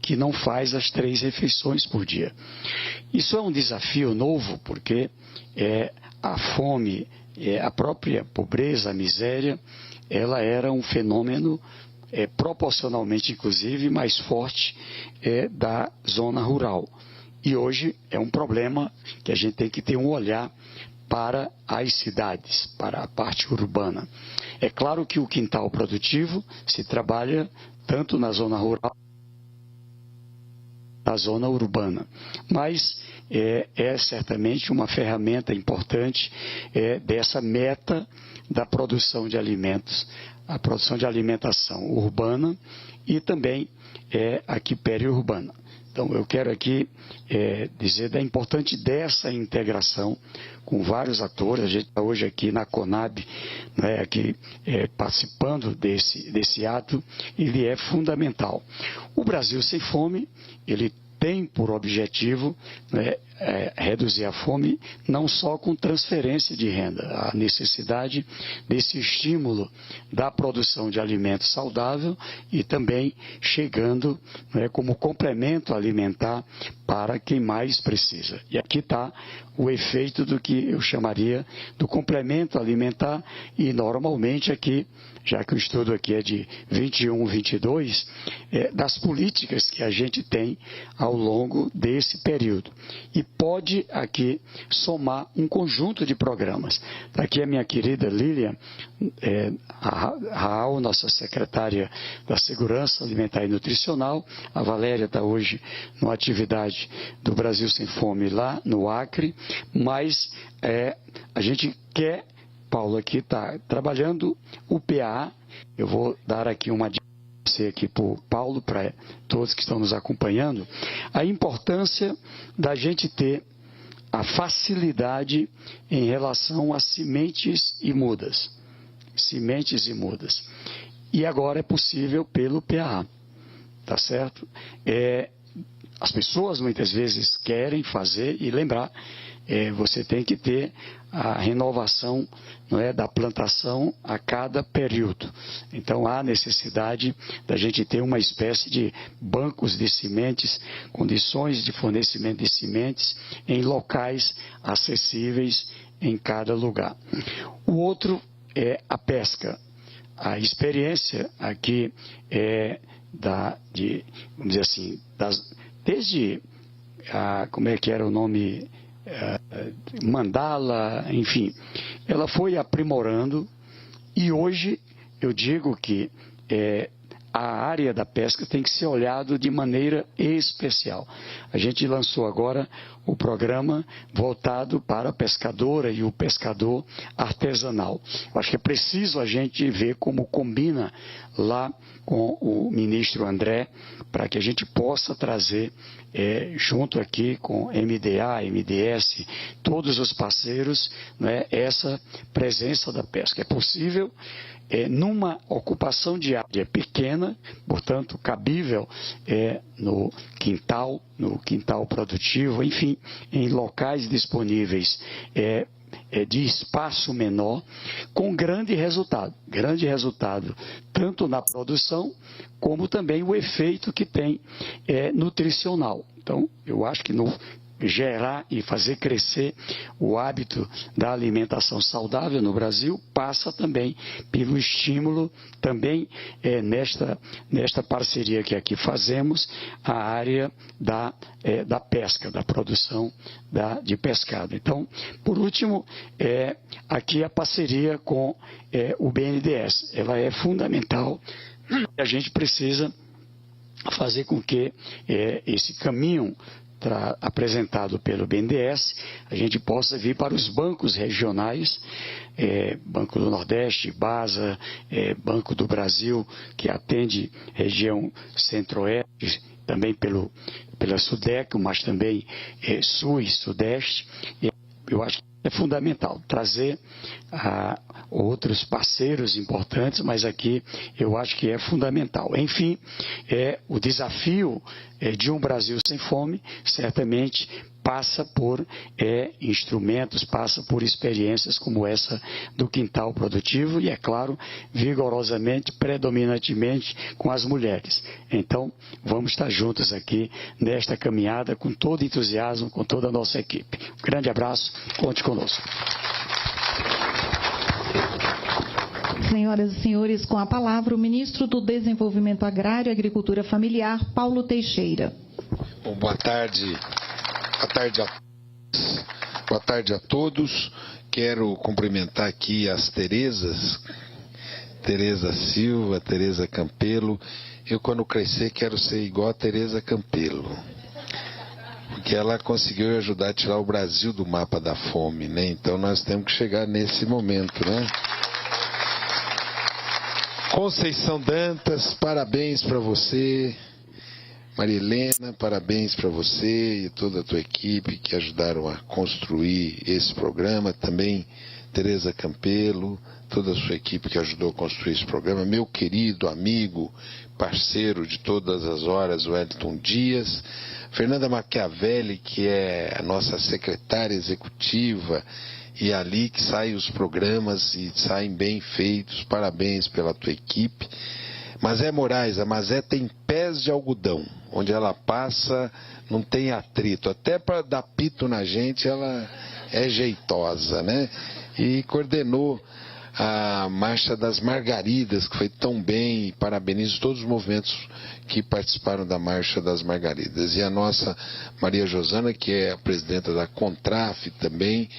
que não faz as 3 refeições por dia. Isso é um desafio novo, porque a fome, a própria pobreza, a miséria, ela era um fenômeno proporcionalmente, inclusive, mais forte da zona rural. E hoje é um problema que a gente tem que ter um olhar para as cidades, para a parte urbana. É claro que o quintal produtivo se trabalha tanto na zona rural como na zona urbana, mas é certamente uma ferramenta importante dessa meta da produção de alimentos, a produção de alimentação urbana e também aqui periurbana. Então, eu quero aqui dizer da importância dessa integração com vários atores. A gente está hoje aqui na Conab, né, aqui, participando desse ato. Ele é fundamental. O Brasil Sem Fome, ele tem por objetivo, né, reduzir a fome, não só com transferência de renda, a necessidade desse estímulo da produção de alimento saudável e também chegando, né, como complemento alimentar para quem mais precisa. E aqui está o efeito do que eu chamaria do complemento alimentar, e normalmente aqui, já que o estudo aqui é de 21, 22, das políticas que a gente tem ao longo desse período. E pode aqui somar um conjunto de programas. Está aqui a minha querida Lilian Raal, nossa secretária da Segurança Alimentar e Nutricional. A Valéria está hoje numa atividade do Brasil Sem Fome lá no Acre, mas a gente quer, Paulo aqui está trabalhando o PA. Eu vou dar aqui uma dica aqui para o Paulo, para todos que estão nos acompanhando, a importância da gente ter a facilidade em relação a sementes e mudas. Sementes e mudas. E agora é possível pelo PA, tá certo? As pessoas muitas vezes querem fazer e lembrar, você tem que ter a renovação, não é, da plantação a cada período. Então há necessidade da gente ter uma espécie de bancos de sementes, condições de fornecimento de sementes em locais acessíveis em cada lugar. O outro é a pesca. A experiência aqui vamos dizer assim, desde como é que era o nome? Mandala, enfim, ela foi aprimorando, e hoje eu digo que a área da pesca tem que ser olhado de maneira especial. A gente lançou agora o programa voltado para a pescadora e o pescador artesanal. Eu acho que é preciso a gente ver como combina lá com o ministro André, para que a gente possa trazer, junto aqui com MDA, MDS, todos os parceiros, né, essa presença da pesca. É possível numa ocupação diária pequena, portanto, cabível no quintal produtivo, enfim, em locais disponíveis de espaço menor, com grande resultado tanto na produção como também o efeito que tem nutricional. Então, eu acho que gerar e fazer crescer o hábito da alimentação saudável no Brasil passa também pelo estímulo, também nesta parceria que aqui fazemos, a área da pesca, da produção de pescado. Então, por último, aqui a parceria com o BNDES. Ela é fundamental, a gente precisa fazer com que esse caminho apresentado pelo BNDES, a gente possa vir para os bancos regionais, Banco do Nordeste, BASA, Banco do Brasil, que atende região centro-oeste, também pela SUDECO, mas também Sul e Sudeste. Eu acho que é fundamental trazer outros parceiros importantes, mas aqui eu acho que é fundamental. Enfim, o desafio de um Brasil sem fome certamente passa por instrumentos, passa por experiências como essa do quintal produtivo e, é claro, vigorosamente, predominantemente com as mulheres. Então, vamos estar juntos aqui nesta caminhada com todo entusiasmo, com toda a nossa equipe. Um grande abraço, conte conosco. Senhoras e senhores, com a palavra o ministro do Desenvolvimento Agrário e Agricultura Familiar, Paulo Teixeira. Bom, boa tarde a todos. Quero cumprimentar aqui as Terezas, Tereza Silva, Tereza Campelo. Eu, quando crescer, quero ser igual a Tereza Campelo, porque ela conseguiu ajudar a tirar o Brasil do mapa da fome, né? Então nós temos que chegar nesse momento, né? Conceição Dantas, parabéns para você. Maria Helena, parabéns para você e toda a tua equipe que ajudaram a construir esse programa. Também Tereza Campelo, toda a sua equipe que ajudou a construir esse programa. Meu querido amigo, parceiro de todas as horas, Wellington Dias. Fernanda Machiavelli, que é a nossa secretária executiva, e ali que saem os programas e saem bem feitos. Parabéns pela tua equipe. Mazé Moraes, a Mazé tem pés de algodão. Onde ela passa, não tem atrito. Até para dar pito na gente, ela é jeitosa, né? E coordenou a Marcha das Margaridas, que foi tão bem, e parabenizo todos os movimentos que participaram da Marcha das Margaridas. E a nossa Maria Josana, que é a presidenta da Contraf também.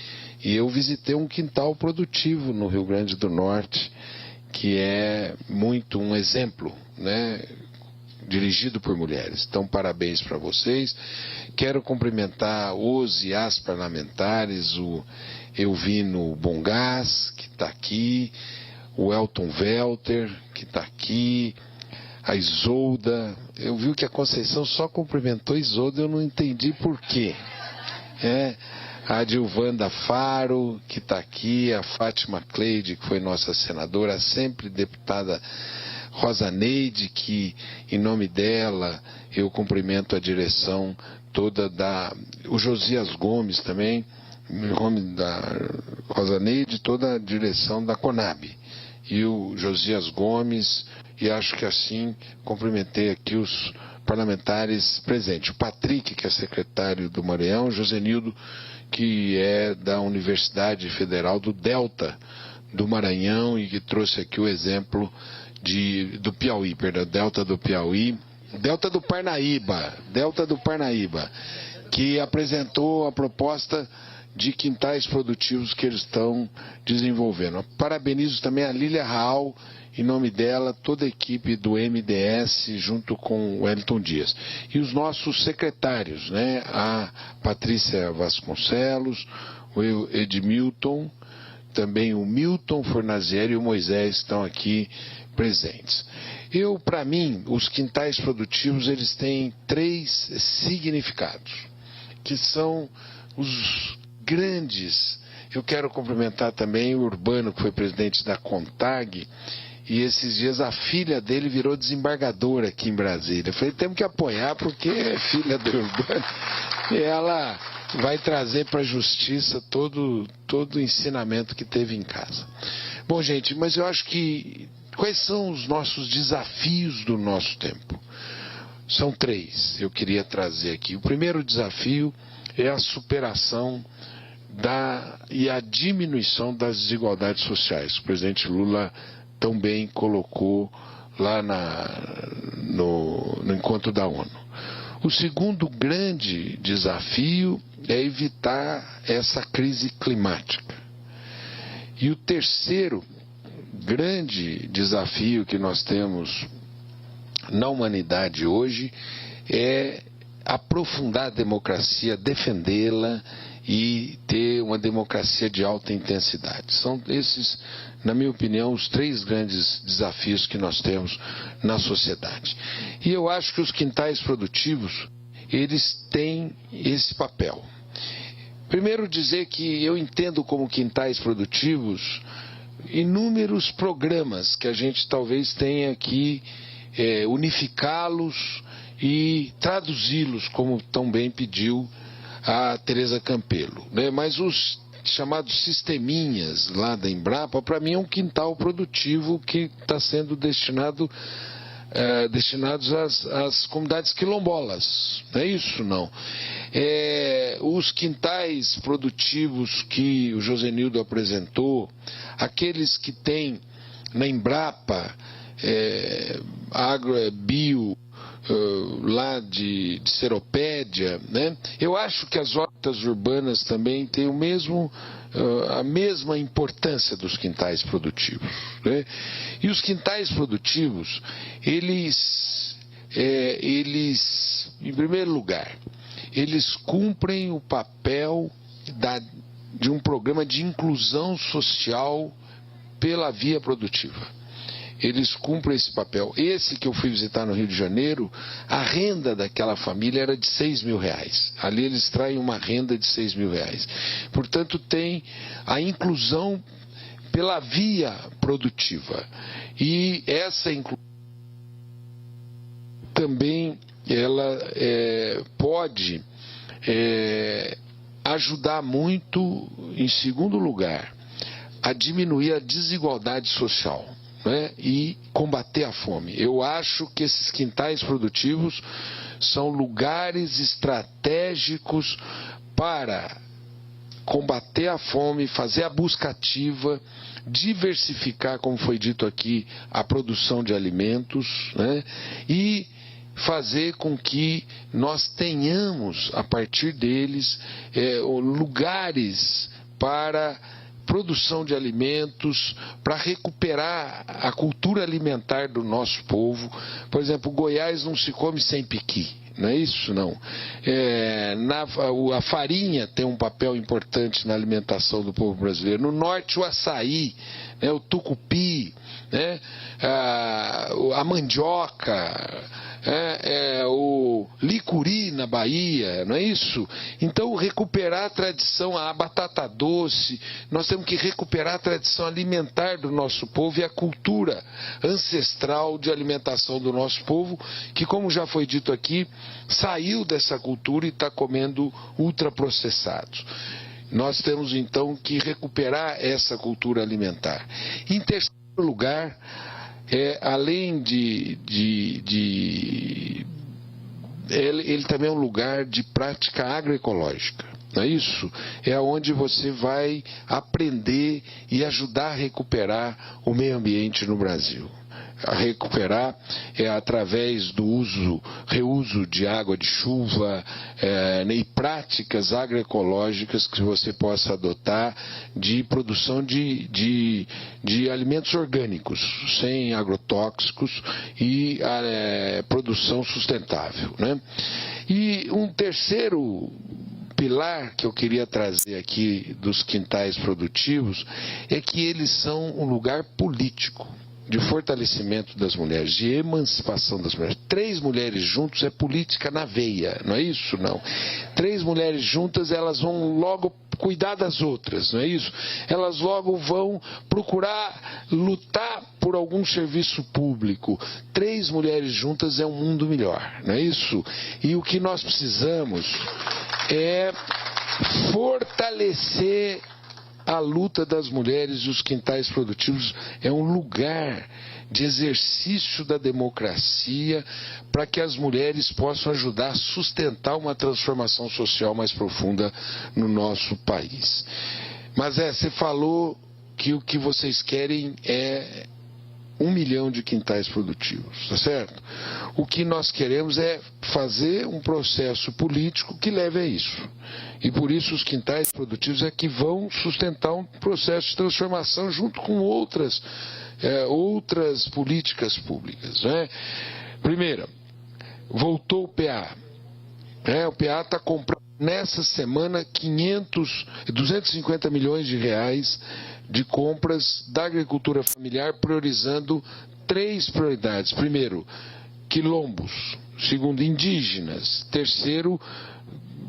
E eu visitei um quintal produtivo no Rio Grande do Norte, que é muito um exemplo, né? Dirigido por mulheres. Então, parabéns para vocês. Quero cumprimentar os e as parlamentares, o Elvino Bongás, que está aqui, o Elton Welter, que está aqui, a Isolda. Eu vi que a Conceição só cumprimentou a Isolda, eu não entendi por quê. A Dilvanda Faro, que está aqui, a Fátima Cleide, que foi nossa senadora, sempre deputada Rosa Neide, que em nome dela eu cumprimento a direção toda o Josias Gomes também, em nome da Rosa Neide, toda a direção da Conab, e o Josias Gomes, e acho que assim cumprimentei aqui os parlamentares presentes. O Patrick, que é secretário do Maranhão, o Josenildo, que é da Universidade Federal do Delta do Maranhão e que trouxe aqui o exemplo do Piauí, Delta do Piauí, Delta do Parnaíba, que apresentou a proposta de quintais produtivos que eles estão desenvolvendo. Parabenizo também a Lília Raal, em nome dela, toda a equipe do MDS, junto com o Wellington Dias. E os nossos secretários, né? A Patrícia Vasconcelos, o Edmilton, também o Milton Fornazieri e o Moisés estão aqui presentes. Para mim, os quintais produtivos, eles têm 3 significados, que são os grandes. Eu quero cumprimentar também o Urbano, que foi presidente da CONTAG, E esses dias a filha dele virou desembargadora aqui em Brasília. Eu falei, temos que apoiar porque é filha do Urbano. E ela vai trazer para a justiça todo o ensinamento que teve em casa. Bom, gente, mas eu acho que quais são os nossos desafios do nosso tempo? São 3, eu queria trazer aqui. O primeiro desafio é a superação e a diminuição das desigualdades sociais. O presidente Lula tão bem colocou lá no encontro da ONU. O segundo grande desafio é evitar essa crise climática. E o terceiro grande desafio que nós temos na humanidade hoje é aprofundar a democracia, defendê-la e ter uma democracia de alta intensidade. São esses, na minha opinião, os 3 grandes desafios que nós temos na sociedade. E eu acho que os quintais produtivos, eles têm esse papel. Primeiro dizer que eu entendo como quintais produtivos inúmeros programas que a gente talvez tenha que unificá-los e traduzi-los, como tão bem pediu a Tereza Campelo, né? Mas os chamados sisteminhas lá da Embrapa, para mim é um quintal produtivo que está sendo destinados às comunidades quilombolas, não é isso? Não. Os quintais produtivos que o Josenildo apresentou, aqueles que tem na Embrapa, bio, lá de Seropédia, né? Eu acho que as hortas urbanas também têm a mesma importância dos quintais produtivos, né? E os quintais produtivos, eles, em primeiro lugar, eles cumprem o papel de um programa de inclusão social pela via produtiva. Eles cumprem esse papel. Esse que eu fui visitar no Rio de Janeiro, a renda daquela família era de R$6.000. Ali eles traem uma renda de R$6.000. Portanto, tem a inclusão pela via produtiva. E essa inclusão também ela pode ajudar muito, em segundo lugar, a diminuir a desigualdade social, né, e combater a fome. Eu acho que esses quintais produtivos são lugares estratégicos para combater a fome, fazer a busca ativa, diversificar, como foi dito aqui, a produção de alimentos, né, e fazer com que nós tenhamos, a partir deles, lugares para produção de alimentos, para recuperar a cultura alimentar do nosso povo. Por exemplo, Goiás não se come sem piqui, não é isso? Não. A farinha tem um papel importante na alimentação do povo brasileiro. No norte, o açaí, né, o tucupi, né, a mandioca, o licuri na Bahia, não é isso? Então, recuperar a tradição, a batata doce, nós temos que recuperar a tradição alimentar do nosso povo e a cultura ancestral de alimentação do nosso povo, que, como já foi dito aqui, saiu dessa cultura e está comendo ultraprocessados. Nós temos, então, que recuperar essa cultura alimentar. Em terceiro lugar, além ele também é um lugar de prática agroecológica, não é isso? É onde você vai aprender e ajudar a recuperar o meio ambiente no Brasil. A recuperar através do reuso de água de chuva e práticas agroecológicas que você possa adotar de produção de alimentos orgânicos, sem agrotóxicos e produção sustentável, né? E um terceiro pilar que eu queria trazer aqui dos quintais produtivos é que eles são um lugar político, de fortalecimento das mulheres, de emancipação das mulheres. 3 mulheres juntas é política na veia, não é isso? Não. 3 mulheres juntas, elas vão logo cuidar das outras, não é isso? Elas logo vão procurar lutar por algum serviço público. 3 mulheres juntas é um mundo melhor, não é isso? E o que nós precisamos é fortalecer a luta das mulheres e os quintais produtivos. É um lugar de exercício da democracia para que as mulheres possam ajudar a sustentar uma transformação social mais profunda no nosso país. Mas você falou que o que vocês querem é 1 milhão de quintais produtivos, tá certo? O que nós queremos é fazer um processo político que leve a isso. E por isso os quintais produtivos é que vão sustentar um processo de transformação junto com outras políticas públicas, né? Primeiro, voltou o PA. O PA está comprando nessa semana 250 milhões de reais de compras da agricultura familiar, priorizando 3 prioridades. Primeiro, quilombos. Segundo, indígenas. Terceiro,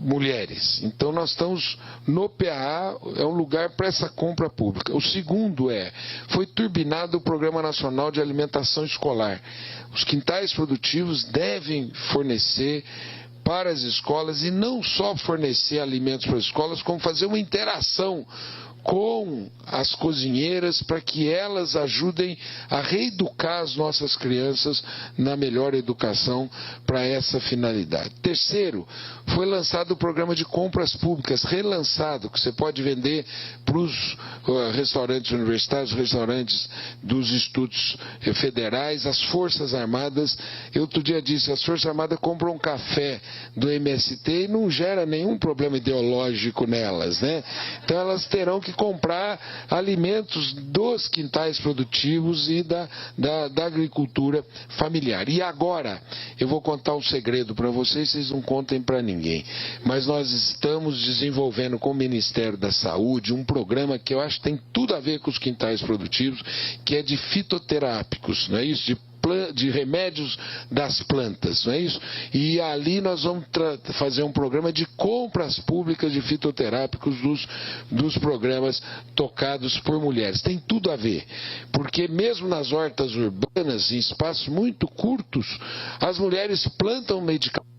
mulheres. Então nós estamos no PA, é um lugar para essa compra pública. O segundo foi turbinado o Programa Nacional de Alimentação Escolar. Os quintais produtivos devem fornecer para as escolas, e não só fornecer alimentos para as escolas, como fazer uma interação com as cozinheiras para que elas ajudem a reeducar as nossas crianças na melhor educação para essa finalidade. Terceiro, foi lançado o programa de compras públicas, relançado, que você pode vender para os restaurantes universitários, restaurantes dos institutos federais, as Forças Armadas. Eu outro dia disse, as Forças Armadas compram um café do MST e não gera nenhum problema ideológico nelas, né? Então elas terão que comprar alimentos dos quintais produtivos e da agricultura familiar. E agora, eu vou contar um segredo para vocês não contem para ninguém, mas nós estamos desenvolvendo com o Ministério da Saúde um programa que eu acho que tem tudo a ver com os quintais produtivos, que é de fitoterápicos, não é isso? De remédios das plantas, não é isso? E ali nós vamos fazer um programa de compras públicas de fitoterápicos dos programas tocados por mulheres. Tem tudo a ver, porque mesmo nas hortas urbanas, em espaços muito curtos, as mulheres plantam medicamentos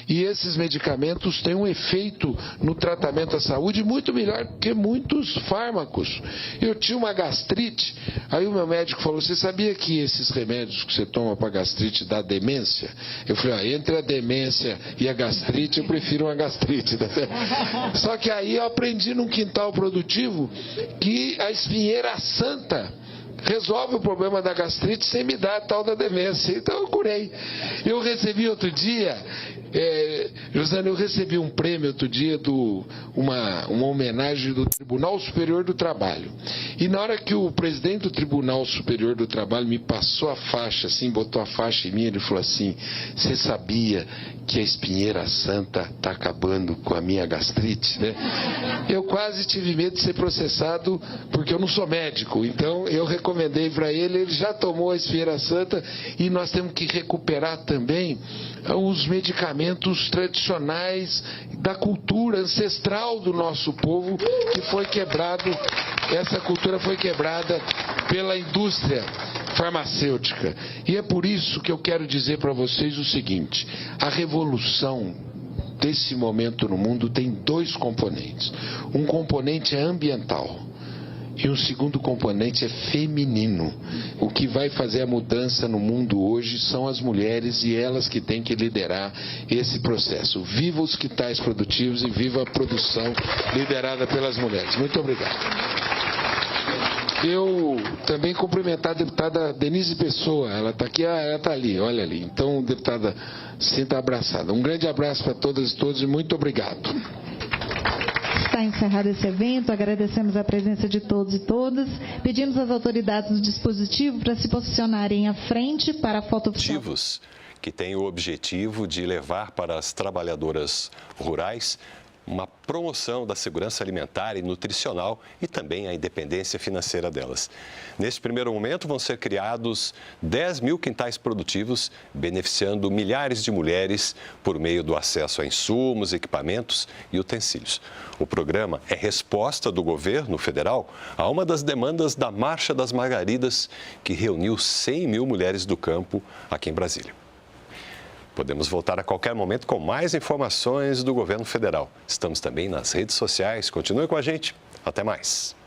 e esses medicamentos têm um efeito no tratamento da saúde muito melhor que muitos fármacos. Eu tinha uma gastrite, aí o meu médico falou, você sabia que esses remédios que você toma para gastrite dá demência? Eu falei, entre a demência e a gastrite, eu prefiro uma gastrite. Só que aí eu aprendi num quintal produtivo que a espinheira santa resolve o problema da gastrite sem me dar a tal da demência. Então eu curei. Eu recebi outro dia, Josana, eu recebi um prêmio outro dia, uma homenagem do Tribunal Superior do Trabalho. E na hora que o presidente do Tribunal Superior do Trabalho me passou a faixa, assim, botou a faixa em mim, ele falou assim, você sabia que a espinheira santa está acabando com a minha gastrite, né? Eu quase tive medo de ser processado, porque eu não sou médico, então eu recomendei para ele já tomou a espinheira santa, e nós temos que recuperar também os medicamentos tradicionais da cultura ancestral do nosso povo, que foi quebrado, essa cultura foi quebrada pela indústria farmacêutica. E é por isso que eu quero dizer para vocês o seguinte, a revolução desse momento no mundo tem 2 componentes. Um componente é ambiental e um segundo componente é feminino. O que vai fazer a mudança no mundo hoje são as mulheres, e elas que têm que liderar esse processo. Viva os quintais produtivos e viva a produção liderada pelas mulheres. Muito obrigado. Eu também cumprimentar a deputada Denise Pessoa, ela está aqui, ela está ali, olha ali. Então, deputada, sinta abraçada. Um grande abraço para todas e todos e muito obrigado. Está encerrado esse evento, agradecemos a presença de todos e todas. Pedimos às autoridades do dispositivo para se posicionarem à frente para a foto oficial. Que tem o objetivo de levar para as trabalhadoras rurais uma promoção da segurança alimentar e nutricional e também a independência financeira delas. Neste primeiro momento, vão ser criados 10 mil quintais produtivos, beneficiando milhares de mulheres por meio do acesso a insumos, equipamentos e utensílios. O programa é resposta do governo federal a uma das demandas da Marcha das Margaridas, que reuniu 100 mil mulheres do campo aqui em Brasília. Podemos voltar a qualquer momento com mais informações do governo federal. Estamos também nas redes sociais. Continue com a gente. Até mais.